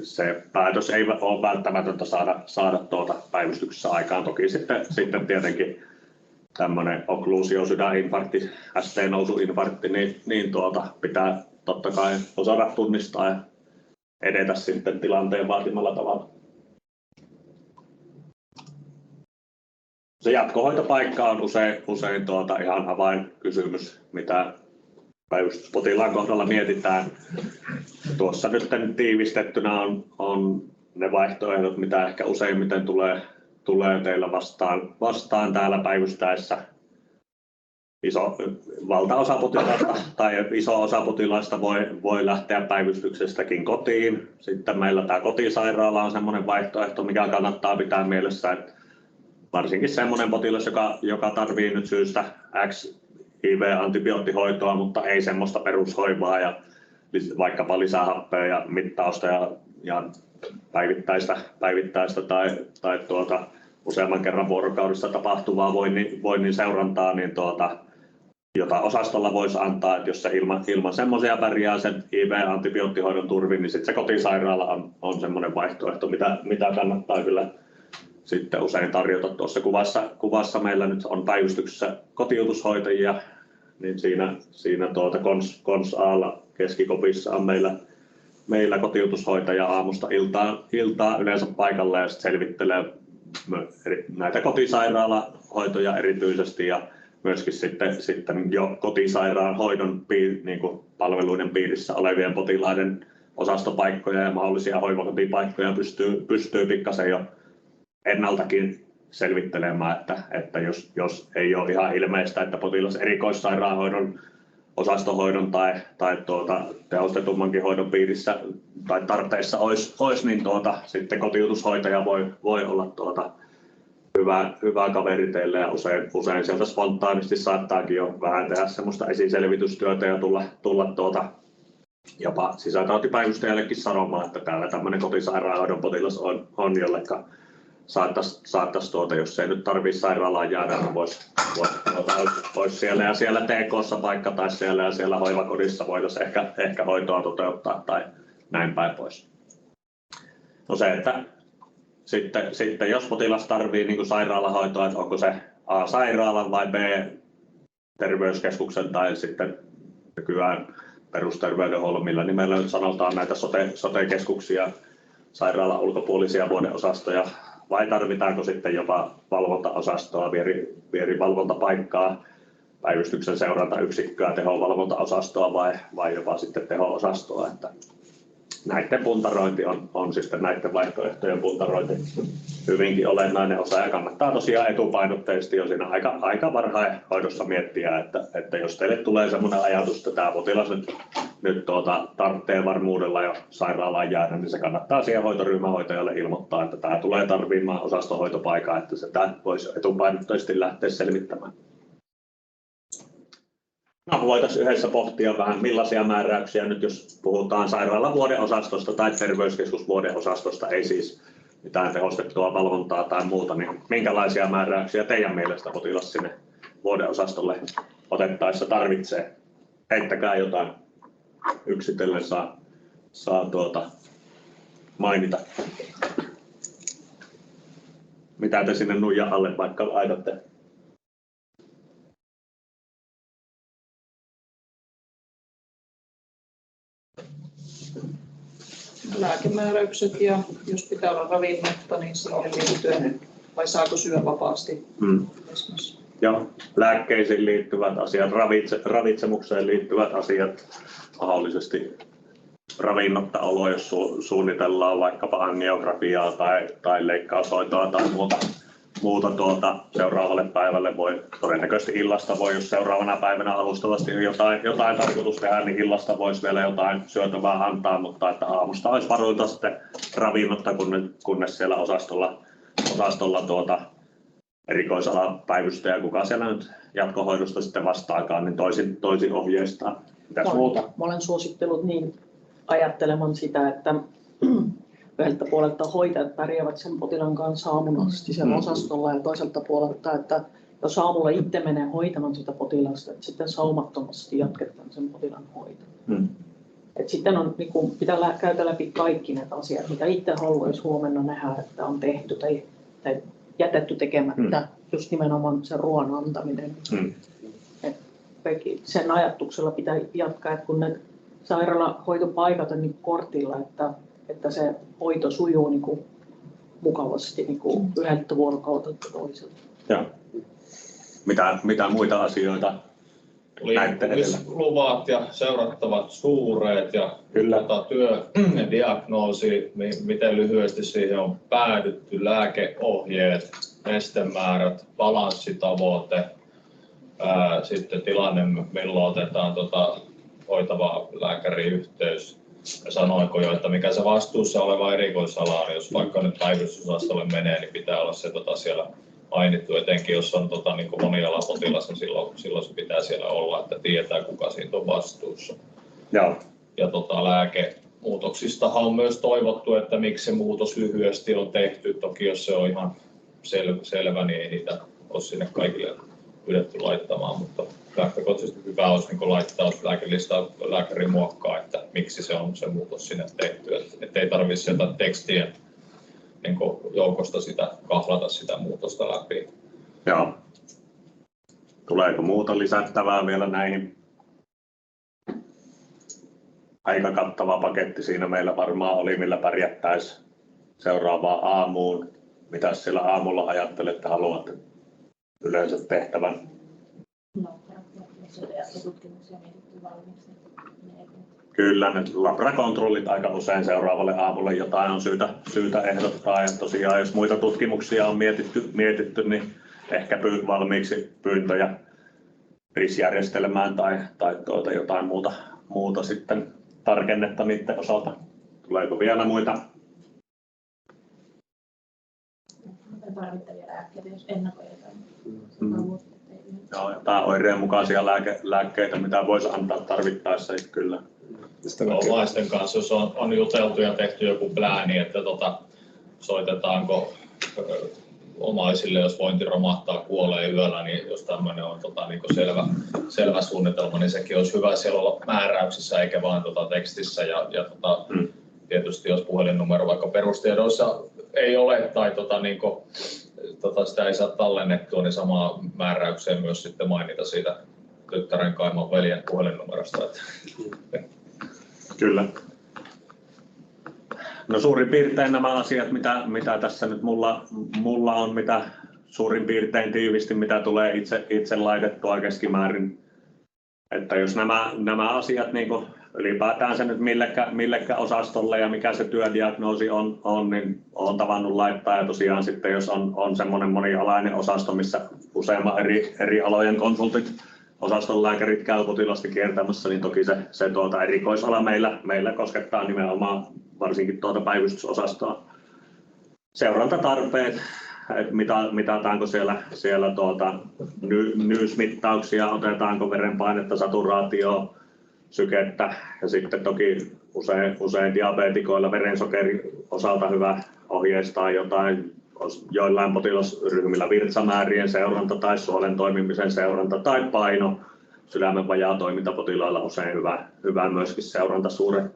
Speaker 1: se päätös ei ole välttämätöntä saada päivystyksessä aikaan. Toki sitten tietenkin tämmöinen okkluusiosydäninfarkti, ST-nousuinfarkti, niin pitää totta kai osata tunnistaa ja edetä sitten tilanteen vaatimalla tavalla. Se jatkohoitopaikka on usein ihan avainkysymys, mitä päivystyspotilaan kohdalla mietitään. Tuossa nyt tiivistettynä on ne vaihtoehdot, mitä ehkä useimmiten tulee teillä vastaan täällä päivystäessä. Valtaosa potilaista tai iso osa potilaista voi lähteä päivystyksestäkin kotiin. Sitten meillä tämä kotisairaala on semmoinen vaihtoehto, mikä kannattaa pitää mielessä, että varsinkin semmoinen potilas, joka tarvitsee nyt syystä X IV-antibioottihoitoa, mutta ei semmoista perushoivaa ja vaikkapa lisähappea ja mittausta ja päivittäistä tai useamman kerran vuorokaudessa tapahtuvaa voinnin seurantaa, niin jota osastolla voisi antaa, että jos se ilman semmoisia pärjää sen IV-antibioottihoidon turvin, niin sitten se kotisairaala on semmoinen vaihtoehto, mitä kannattaa kyllä sitten usein tarjota. Tuossa kuvassa meillä nyt on päivystyksessä kotiutushoitajia, niin siinä Kons A:lla keskikopissa on meillä kotiutushoitaja aamusta iltaan yleensä paikalla ja selvittelee näitä kotisairaalahoitoja erityisesti ja myöskin sitten jo kotisairaanhoidon niin kuin palveluiden piirissä olevien potilaiden osastopaikkoja ja mahdollisia hoivakotipaikkoja pystyy pikkasen jo ennaltakin selvittelemään, että jos ei ole ihan ilmeistä, että potilas erikoissairaanhoidon, osastohoidon tai tehostetummankin hoidon piirissä tai tarpeessa olisi niin sitten kotiutushoitaja voi olla hyvä kaveri teille ja usein sieltä spontaanisti saattaakin jo vähän tehdä semmoista esiselvitystyötä ja tulla jopa sisätautipäivystäjällekin sanomaan, että täällä tämmöinen kotisairaanhoidon potilas on jolleka saattaisi jos ei nyt tarvitse sairaalaan jäädä, niin voisi siellä ja siellä TK:ssa paikka tai siellä ja siellä hoivakodissa voitaisiin ehkä hoitoa toteuttaa tai näin päin pois. No se, että sitten jos potilas tarvitsee niin kuin sairaalahoitoa, että onko se A sairaalan vai B terveyskeskuksen tai sitten nykyään perusterveydenhuollon, millä nimellä nyt sanotaan näitä sote-keskuksia, sairaalan ulkopuolisia vuodeosastoja, vai tarvitaanko sitten jopa valvontaosastoa, vierivalvontapaikkaa, päivystyksen seurantayksikköä, tehovalvontaosastoa vai jopa sitten teho-osastoa. Että näiden puntarointi on sitten näiden vaihtoehtojen puntarointi hyvinkin olennainen osa ja kannattaa tosiaan etupainotteisesti jo siinä aika varhain hoidossa miettiä, että jos teille tulee sellainen ajatus, että tämä potilas nyt tarvitsee varmuudella jo sairaalaan jäädä, niin se kannattaa siihen hoitoryhmähoitajalle ilmoittaa, että tämä tulee tarvitsemaan osastohoitopaikan, että sitä voisi etupainotteisesti lähteä selvittämään. No, voitaisiin yhdessä pohtia vähän millaisia määräyksiä nyt, jos puhutaan sairaalavuodeosastosta tai terveyskeskusvuodeosastosta, ei siis mitään tehostettua valvontaa tai muuta, niin minkälaisia määräyksiä teidän mielestä potilas sinne vuodeosastolle otettaessa tarvitsee? Heittäkää jotain, yksitellen saa mainita. Mitä te sinne nuijan alle vaikka laitatte?
Speaker 3: Lääkemääräykset ja jos pitää olla ravinnetta, niin siihen liittyen, vai saako syödä vapaasti esimerkiksi.
Speaker 1: Ja lääkkeisiin liittyvät asiat, ravitsemukseen liittyvät asiat, mahdollisesti ravinnotta olo, jos suunnitellaan vaikkapa angiografiaa tai leikkaushoitoa tai muuta seuraavalle päivälle. Todennäköisesti illasta voi, jos seuraavana päivänä alustavasti jotain tarkoitus tehdä, niin illasta voisi vielä jotain syötävää antaa, mutta että aamusta olisi varuilta sitten ravinnotta, kunnes siellä osastolla erikoisalan päivystäjä, kuka siellä nyt jatkohoidosta sitten vastaakaan, niin toisin ohjeistaa. Mitäs muuta?
Speaker 3: Mä olen suosittellut niin ajattelemaan sitä, että yhdeltä puolelta hoitajat pärjäävät sen potilaan kanssa aamun asti siellä osastolla ja toiselta puolelta, että jos aamulla itse menee hoitamaan sitä potilasta, että sitten saumattomasti jatketaan sen potilaan hoitoa. Et sitten on, niin kun pitää käydä läpi kaikki näitä asiat, mitä itse haluaisi huomenna nähdä, että on tehty tai jätetty tekemättä, just nimenomaan sen ruoan antaminen. Sen ajatuksella pitää jatkaa, että kun ne sairaalahoitopaikat on niin kortilla, että se hoito sujuu niin kuin mukavasti niin kuin yhdeltä vuorokaudelta toiselta.
Speaker 1: Ja. Mitä muita asioita näette edellä?
Speaker 4: Luvat ja seurattavat suureet ja työdiagnoosi, miten lyhyesti siihen on päädytty, lääkeohjeet, nestemäärät, balanssitavoite, sitten tilanne, milloin otetaan hoitava lääkärin yhteys. Ja sanoinko jo, että mikä se vastuussa oleva erikoisala on, jos vaikka nyt päivystysosastolle menee, niin pitää olla se siellä mainittu, etenkin jos on niin kuin monialapotilas, niin silloin se pitää siellä olla, että tietää kuka siitä on vastuussa.
Speaker 1: Joo.
Speaker 4: Ja lääkemuutoksistahan on myös toivottu, että miksi se muutos lyhyesti on tehty. Toki jos se on ihan selvä, niin ei niitä ole sinne kaikille pyydetty laittamaan, mutta lähtökohtaisesti hyvä olisi niin laittaa, jos lääkäri muokkaa, että miksi se on se muutos sinne tehty. Että ei tarvitse sieltä tekstien niin joukosta kahlata sitä muutosta läpi.
Speaker 1: Joo. Tuleeko muuta lisättävää vielä näihin? Aika kattava paketti siinä meillä varmaan oli, millä pärjättäisiin seuraavaan aamuun. Mitä siellä aamulla ajattelette, haluatte yleensä tehtävän? Kyllä, ne labrakontrollit aika usein seuraavalle aamulle jotain on syytä ehdottaa. Ja tosiaan, jos muita tutkimuksia on mietitty niin ehkä valmiiksi pyyntöjä RIS-järjestelmään tai jotain muuta sitten tarkennetta niiden osalta. Tuleeko vielä muita?
Speaker 5: Tarvittavia lääkkeitä, jos ennakoidaan.
Speaker 1: Joo, jotain oireen mukaisia lääkkeitä, mitä voisi antaa tarvittaessa, kyllä.
Speaker 4: Omaisten kanssa, jos on juteltu ja tehty joku plääni, että soitetaanko omaisille, jos vointi romahtaa, kuolee yöllä, niin jos tämmöinen on niin selvä suunnitelma, niin sekin olisi hyvä siellä olla määräyksissä eikä vaan tekstissä. Tietysti jos puhelinnumero vaikka perustiedoissa ei ole tai sitä ei saa tallennettua, niin samaa määräykseen myös sitten mainita siitä tyttären kaiman veljen puhelinnumerosta.
Speaker 1: Kyllä. No suurin piirtein nämä asiat, mitä tässä nyt mulla on, mitä suurin piirtein tiivisti, mitä tulee itse laitettua keskimäärin. Että jos nämä asiat niin kuin ylipäätään se nyt millekä osastolle ja mikä se työdiagnoosi on, niin olen tavannut laittaa. Ja tosiaan sitten jos on semmoinen monialainen osasto, missä useamman eri alojen konsultit, osaston lääkärit käy potilasta kiertämässä, niin toki se erikoisala meillä koskettaa nimenomaan varsinkin päivystysosastoa. Seurantatarpeet, että mitataanko siellä nyysmittauksia, otetaanko verenpainetta, saturaatioa, sykettä ja sitten toki usein diabeetikoilla verensokerin osalta hyvä ohjeistaa jotain, joillain potilasryhmillä virtsamäärien seuranta tai suolen toimimisen seuranta tai paino. Sydämen vajaatoimintapotilailla usein hyvä myöskin seuranta suuren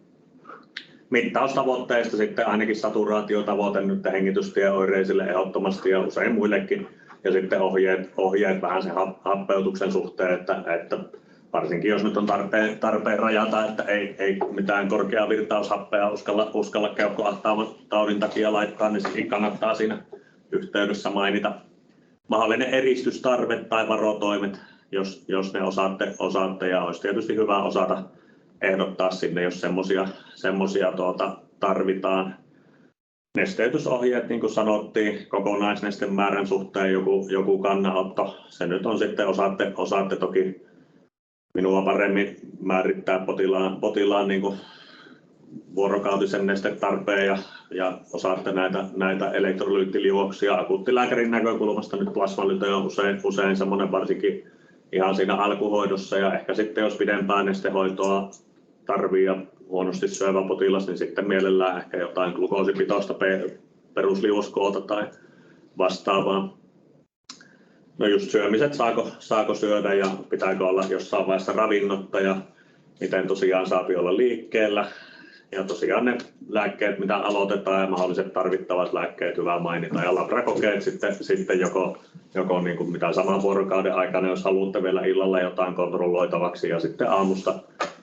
Speaker 1: mittaustavoitteista, sitten ainakin saturaatiotavoite nyt hengitystieoireisille ehdottomasti ja usein muillekin. Ja sitten ohjeet vähän sen happeutuksen suhteen, että varsinkin jos nyt on tarpeen rajata, että ei mitään korkeaa virtaushappea uskalla keuhkoahtaaman taudin takia laittaa, niin sekin kannattaa siinä yhteydessä mainita. Mahdollinen eristystarve tai varotoimet, jos ne osaatte ja olisi tietysti hyvä osata ehdottaa sinne, jos semmoisia tarvitaan. Nesteytysohjeet, niin kuin sanottiin, kokonaisnestemäärän suhteen joku kannanotto. Se nyt on sitten, osaatte toki minua paremmin määrittää potilaan niin kuin vuorokautisen nestetarpeen ja osaatte näitä elektrolyyttiliuoksia. Akuuttilääkärin näkökulmasta nyt plasmalyte on usein semmoinen varsinkin ihan siinä alkuhoidossa ja ehkä sitten jos pidempään nestehoitoa tarvii ja huonosti syövä potilas, niin sitten mielellään ehkä jotain glukoosipitoista perusliuoskoota tai vastaavaa. No just syömiset, saako syödä ja pitääkö olla jossain vaiheessa ravinnotta ja miten tosiaan saapi olla liikkeellä. Ja tosiaan ne lääkkeet, mitä aloitetaan ja mahdolliset tarvittavat lääkkeet, hyvä mainita. Ja labrakokeet sitten joko niin kuin mitä saman vuorokauden aikana, jos haluatte vielä illalla jotain kontrolloitavaksi. Ja sitten aamusta,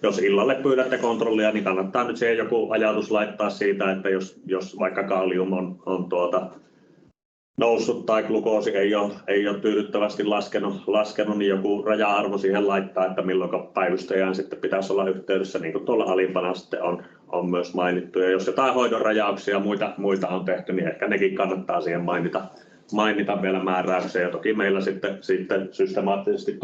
Speaker 1: jos illalle pyydätte kontrollia, niin kannattaa nyt siihen joku ajatus laittaa siitä, että jos vaikka kalium on noussut tai glukoosi ei ole tyydyttävästi laskenut, niin joku raja-arvo siihen laittaa, että milloin päivystäjään sitten pitäisi olla yhteydessä, niin kuin tuolla alimpana sitten on myös mainittu. Ja jos jotain hoidon rajauksia ja muita on tehty, niin ehkä nekin kannattaa siihen mainita vielä määräyksiä. Ja toki meillä sitten systemaattisesti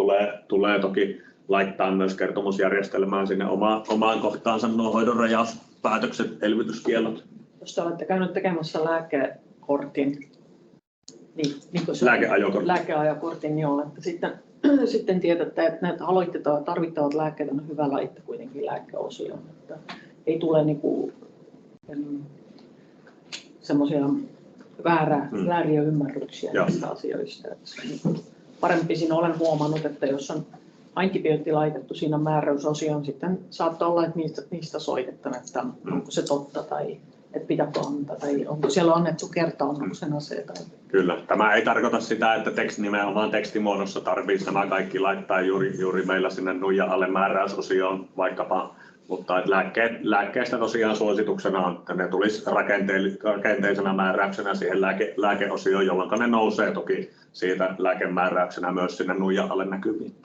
Speaker 1: tulee toki laittaa myös kertomusjärjestelmään sinne omaan kohtaansa nuo hoidon rajauspäätökset, elvytyskiellot.
Speaker 3: Jos te olette käynyt tekemässä lääkekortin, lääkeajokortin, joo, että sitten tiedätte, että näitä tarvittavat lääkkeet on hyvä laittaa kuitenkin lääkeosioon, että ei tule semmoisia vääriä ymmärryksiä näistä asioista. Parempi siinä olen huomannut, että jos on antibiootti laitettu siinä määräysosioon, sitten saattaa olla, että niistä soitetaan, että onko se totta tai että pitääkö antaa tai onko siellä annettu kertaannoksen aseita.
Speaker 1: Kyllä. Tämä ei tarkoita sitä, että nimenomaan tekstimuodossa tarvitsisi nämä kaikki laittaa juuri meillä sinne nuijan alle määräysosioon vaikkapa, mutta lääkkeestä tosiaan suosituksena on, että ne tulisi rakenteellisena määräyksenä siihen lääkeosioon, jolloin ne nousee toki siitä lääkemääräyksenä myös sinne nuijan alle näkyviin.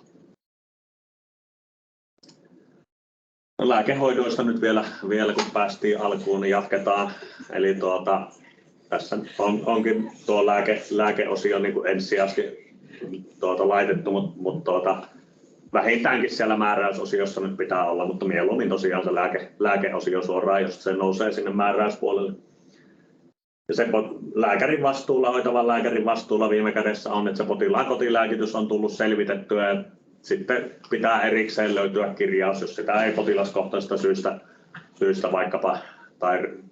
Speaker 1: No, lääkehoidoista nyt vielä kun päästiin alkuun, niin jatketaan. Eli tässä onkin tuo lääkeosio niin kuin ensisijaisesti laitettu, mutta vähintäänkin siellä määräysosiossa nyt pitää olla, mutta mieluummin tosiaan se lääkeosio suoraan, jos se nousee sinne määräyspuolelle. Ja se lääkärin vastuulla, hoitavan lääkärin vastuulla viime kädessä on, että se potilaan kotilääkitys on tullut selvitettyä. Sitten pitää erikseen löytyä kirjaus, jos sitä ei potilaskohtaisesta syystä vaikkapa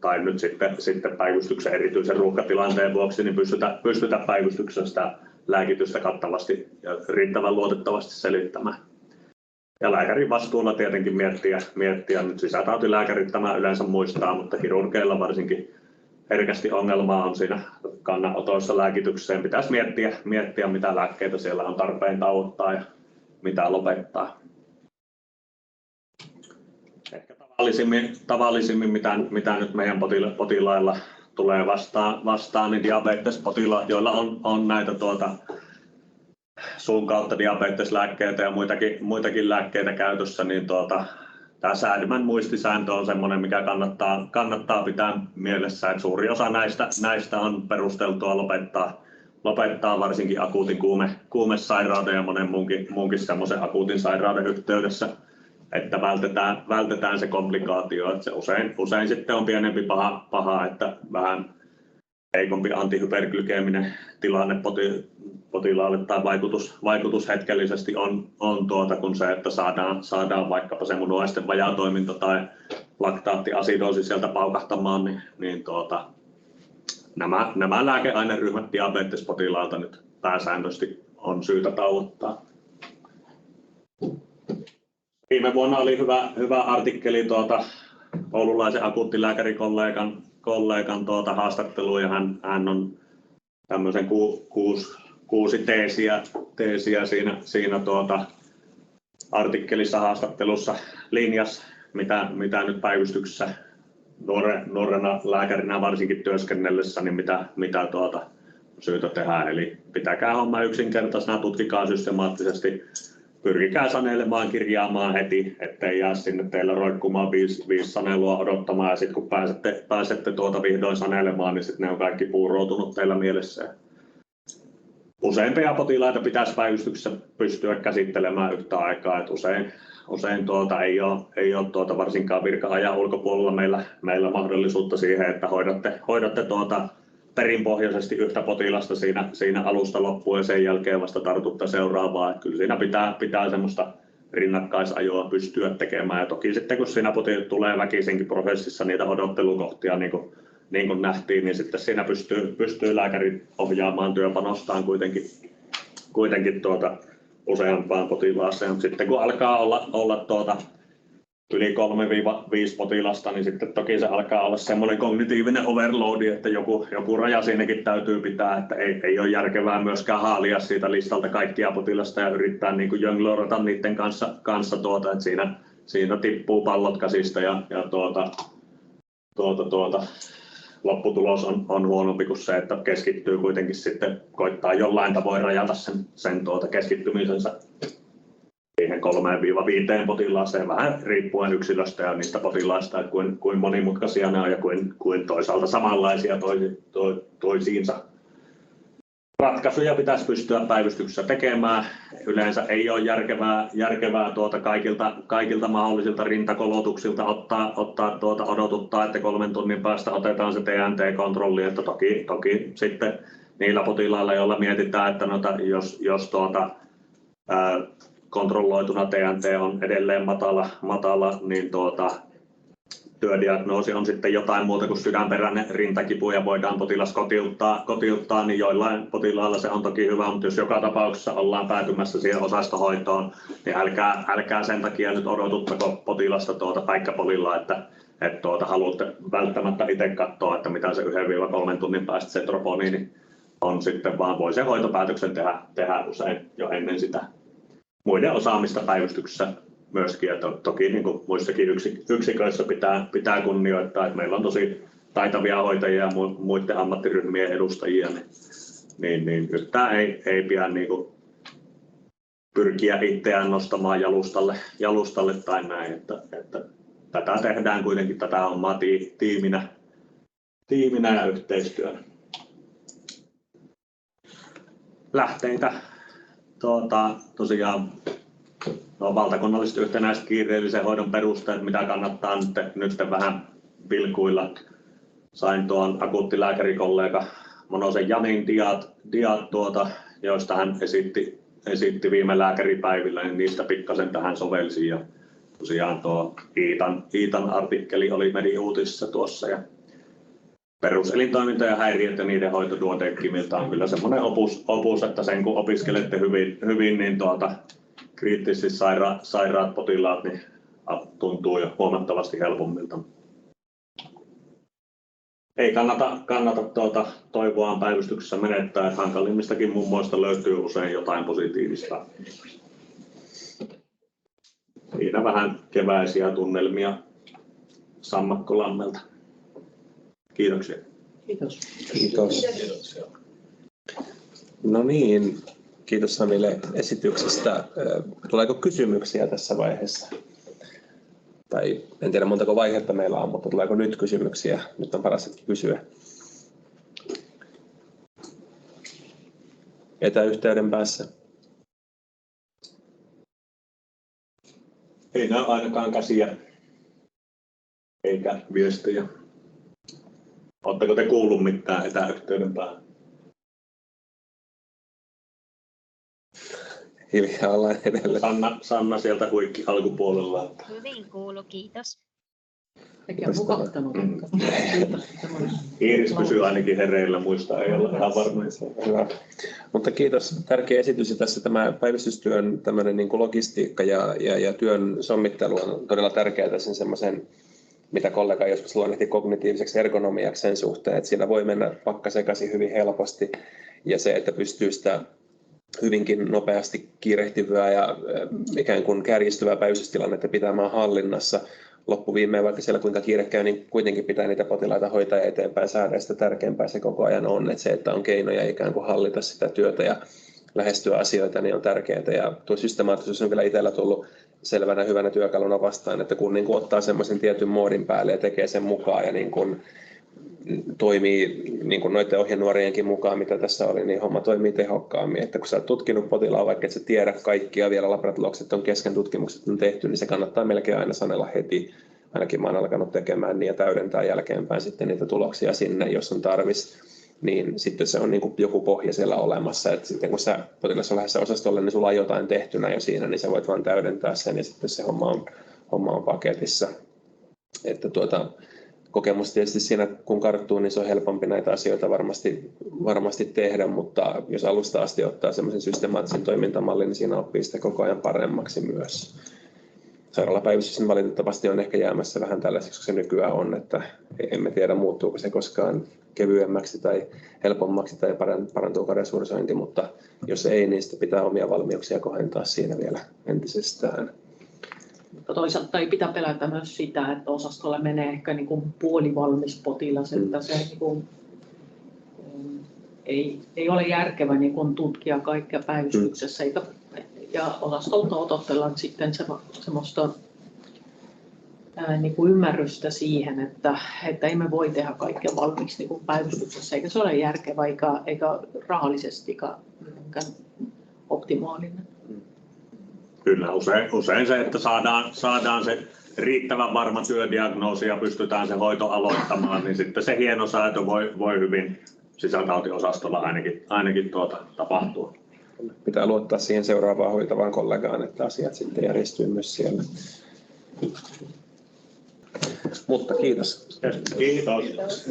Speaker 1: tai nyt sitten päivystyksen erityisen ruuhkatilanteen vuoksi niin pystytä päivystyksessä sitä lääkitystä kattavasti ja riittävän luotettavasti selittämään. Ja lääkärin vastuulla tietenkin miettiä nyt sisätautilääkärit tämä yleensä muistaa, mutta kirurgeilla varsinkin herkästi ongelmaa on siinä kannanotoissa lääkitykseen. Pitäisi miettiä mitä lääkkeitä siellä on tarpeen tauottaa ja mitä lopettaa. Ehkä tavallisimmin mitä nyt meidän potilailla tulee vastaan niin diabetespotilaat, joilla on näitä suun kautta diabeteslääkkeitä ja muitakin lääkkeitä käytössä, niin tämä säädymän muistisääntö on sellainen, mikä kannattaa pitää mielessä, että suuri osa näistä on perusteltua lopettaa varsinkin akuutin kuumesairauden ja monen muunkin semmoisen akuutin sairauden yhteydessä, että vältetään se komplikaatio, että se usein sitten on pienempi paha, että vähän heikompi antihyperglykeeminen tilanne potilaalle tai vaikutus hetkellisesti on kun se, että saadaan vaikkapa se munuaisten vajaatoiminta tai laktaattiasidoosi sieltä paukahtamaan, niin nämä lääkeaineryhmät diabetespotilailta nyt pääsäännöllisesti on syytä tauottaa. Viime vuonna oli hyvä artikkeli oululaisen akuuttilääkärikollegan haastattelu, ja hän on tämmöisen 6 teesiä siinä artikkelissa haastattelussa linjas, mitä nyt päivystyksessä nuorena lääkärinä varsinkin työskennellessä, niin mitä syytä tehdä. Eli pitäkää homma yksinkertaisena, tutkikaa systemaattisesti, pyrkikää sanelemaan, kirjaamaan heti, ettei jää sinne teillä roikkumaan 5 sanelua odottamaan, ja sitten kun pääsette vihdoin sanelemaan, niin sitten ne on kaikki puuroutunut teillä mielessä. Useimpia potilaita pitäisi päivystyksessä pystyä käsittelemään yhtä aikaa, että usein ei ole varsinkaan virka-ajan ulkopuolella meillä mahdollisuutta siihen, että hoidatte perinpohjaisesti yhtä potilasta siinä alusta loppuun ja sen jälkeen vasta tartutte seuraavaa. Että kyllä siinä pitää semmoista rinnakkaisajoa pystyä tekemään, ja toki sitten kun siinä tulee väkisinkin prosessissa niitä odottelukohtia, niin kuin nähtiin, niin sitten siinä pystyy lääkäri ohjaamaan työpanostaan kuitenkin useampaan potilaaseen. Mutta sitten kun alkaa olla yli 3-5 potilasta, niin sitten toki se alkaa olla semmoinen kognitiivinen overload, että joku raja siinäkin täytyy pitää, että ei ole järkevää myöskään haalia siitä listalta kaikkia potilasta ja yrittää niin kuin jonglorata niiden kanssa että siinä tippuu pallot käsistä ja lopputulos on huonompi kuin se, että keskittyy kuitenkin sitten, koittaa jollain tavoin rajata sen keskittymisensä siihen 3-5 potilaaseen, vähän riippuen yksilöstä ja niistä potilaista, että kuin monimutkaisia ne on ja kuin toisaalta samanlaisia toisiinsa. Ratkaisuja pitäisi pystyä päivystyksessä tekemään. Yleensä ei ole järkevää kaikilta mahdollisilta rintakolotuksilta odotuttaa, että 3 tunnin päästä otetaan se TNT-kontrolli. Että toki sitten niillä potilailla, joilla mietitään, että jos kontrolloituna TNT on edelleen matala niin työdiagnoosi on sitten jotain muuta kuin sydänperäinen rintakipu ja voidaan potilas kotiuttaa, niin joillain potilailla se on toki hyvä, mutta jos joka tapauksessa ollaan päätymässä siihen osastohoitoon, niin älkää sen takia nyt odotuttako potilasta päikkäpolilla, että haluatte välttämättä itse katsoa, että mitä se 1-3 tunnin päästä se troponiini on sitten, vaan voi sen hoitopäätöksen tehdä usein jo ennen sitä muiden osaamista päivystyksessä myöskin, että toki niin kuin muissakin yksiköissä pitää kunnioittaa, että meillä on tosi taitavia hoitajia ja muiden ammattiryhmien edustajia, niin yhtään ei pidä niin kuin pyrkiä itseään nostamaan jalustalle tai näin, että tätä tehdään kuitenkin tätä hommaa tiiminä ja yhteistyönä. Lähteitä tosiaan valtakunnalliset yhtenäiset kiireellisen hoidon perusteet, mitä kannattaa nyt vähän vilkuilla. Sain tuon akuuttilääkärikollega Monosen Janin diat joista hän esitti viime lääkäripäivillä, niin niistä pikkasen tähän sovelsin. Ja tosiaan tuo Iitan artikkeli oli Mediuutisissa tuossa. Ja peruselintoiminta ja häiriöt ja niiden hoito Duodecimilta on kyllä semmoinen opus, että sen kun opiskelette hyvin niin kriittisesti sairaat potilaat niin tuntuu jo huomattavasti helpommilta. Ei kannata toivoaan päivystyksessä menettää, että hankalimmistakin mummoista löytyy usein jotain positiivista. Siinä vähän keväisiä tunnelmia Sammakkolammelta. Kiitoksia.
Speaker 3: Kiitos.
Speaker 2: Kiitos. No niin, kiitos Samille esityksestä. Tuleeko kysymyksiä tässä vaiheessa? Tai en tiedä montako vaihetta meillä on, mutta tuleeko nyt kysymyksiä? Nyt on paras hetki kysyä. Etäyhteyden päässä.
Speaker 1: Ei näy ainakaan käsiä eikä viestejä. Oletteko te kuullut mitään etäyhteyden päällä?
Speaker 2: Hiljaa ollaan edelleen.
Speaker 1: Sanna sieltä huikki alkupuolella.
Speaker 5: Hyvin kuulu, kiitos.
Speaker 3: Eikä mukahtanut.
Speaker 1: Iiris pysyy ainakin hereillä, muista ei olla ihan varma.
Speaker 2: Hyvä. Mutta kiitos. Tärkeä esitys. Ja tässä tämä päivystystyön tämmöinen niin kuin logistiikka ja työn sommittelu on todella tärkeää sen semmoisen, mitä kollega joskus luonnehti kognitiiviseksi ergonomiaksi sen suhteen, että siinä voi mennä pakka sekaisin hyvin helposti. Ja se, että pystyy sitä hyvinkin nopeasti kiirehtivää ja ikään kuin kärjistyvää päivystystilannetta pitämään hallinnassa. Loppuviimeen, vaikka siellä kuinka kiire käy, niin kuitenkin pitää niitä potilaita hoitaa eteenpäin, saada ja sitä tärkeämpää se koko ajan on, että se, että on keinoja ikään kuin hallita sitä työtä ja lähestyä asioita, niin on tärkeää. Ja tuo systemaattisuus on vielä itsellä tullut selvänä hyvänä työkaluna vastaan, että kun niin kuin ottaa semmoisen tietyn moodin päälle ja tekee sen mukaan ja niin kuin toimii niin kuin noiden ohjenuorienkin mukaan, mitä tässä oli, niin homma toimii tehokkaammin. Että kun sä oot tutkinut potilaan, vaikka et sä tiedä kaikkia, vielä labratulokset on kesken, tutkimukset on tehty, niin se kannattaa melkein aina sanella heti. Ainakin mä oon alkanut tekemään niin ja täydentää jälkeenpäin sitten niitä tuloksia sinne, jos on tarvis. Niin sitten se on niin kuin joku pohja siellä olemassa. Että sitten kun sä potilas on lähdössä osastolle, niin sulla on jotain tehtynä jo siinä, niin sä voit vaan täydentää sen ja sitten se homma on paketissa. Että kokemus tietysti siinä, kun karttuu, niin se on helpompi näitä asioita varmasti tehdä, mutta jos alusta asti ottaa semmoisen systemaattisen toimintamallin, niin siinä oppii sitä koko ajan paremmaksi myös. Sairaalapäivystys valitettavasti on ehkä jäämässä vähän tällaiseksi, koska se nykyään on, että emme tiedä muuttuuko se koskaan kevyemmäksi tai helpommaksi tai parantuuko resurssointi, mutta jos ei, niin sitten pitää omia valmiuksia kohentaa siinä vielä entisestään.
Speaker 3: Toisaalta ei pitää pelätä myös sitä, että osastolle menee ehkä niin kuin puolivalmis potilas, että se niin kuin, ei ole järkevä niin kuin tutkia kaikkea päivystyksessä, ja osastolta odotellaan sitten semmoista niin kuin ymmärrystä siihen, että emme voi tehdä kaikkea valmiiksi niin kuin päivystyksessä, eikä se ole järkevä eikä rahallisestikaan optimaalinen.
Speaker 1: Kyllä, usein se, että saadaan se riittävän varma työdiagnoosi ja pystytään se hoito aloittamaan, niin sitten se hieno säätö voi hyvin sisätautiosastolla ainakin tapahtua.
Speaker 2: Pitää luottaa siihen seuraavaan hoitavaan kollegaan, että asiat sitten järjestyy myös siellä. Mutta kiitos.
Speaker 1: Kiitos.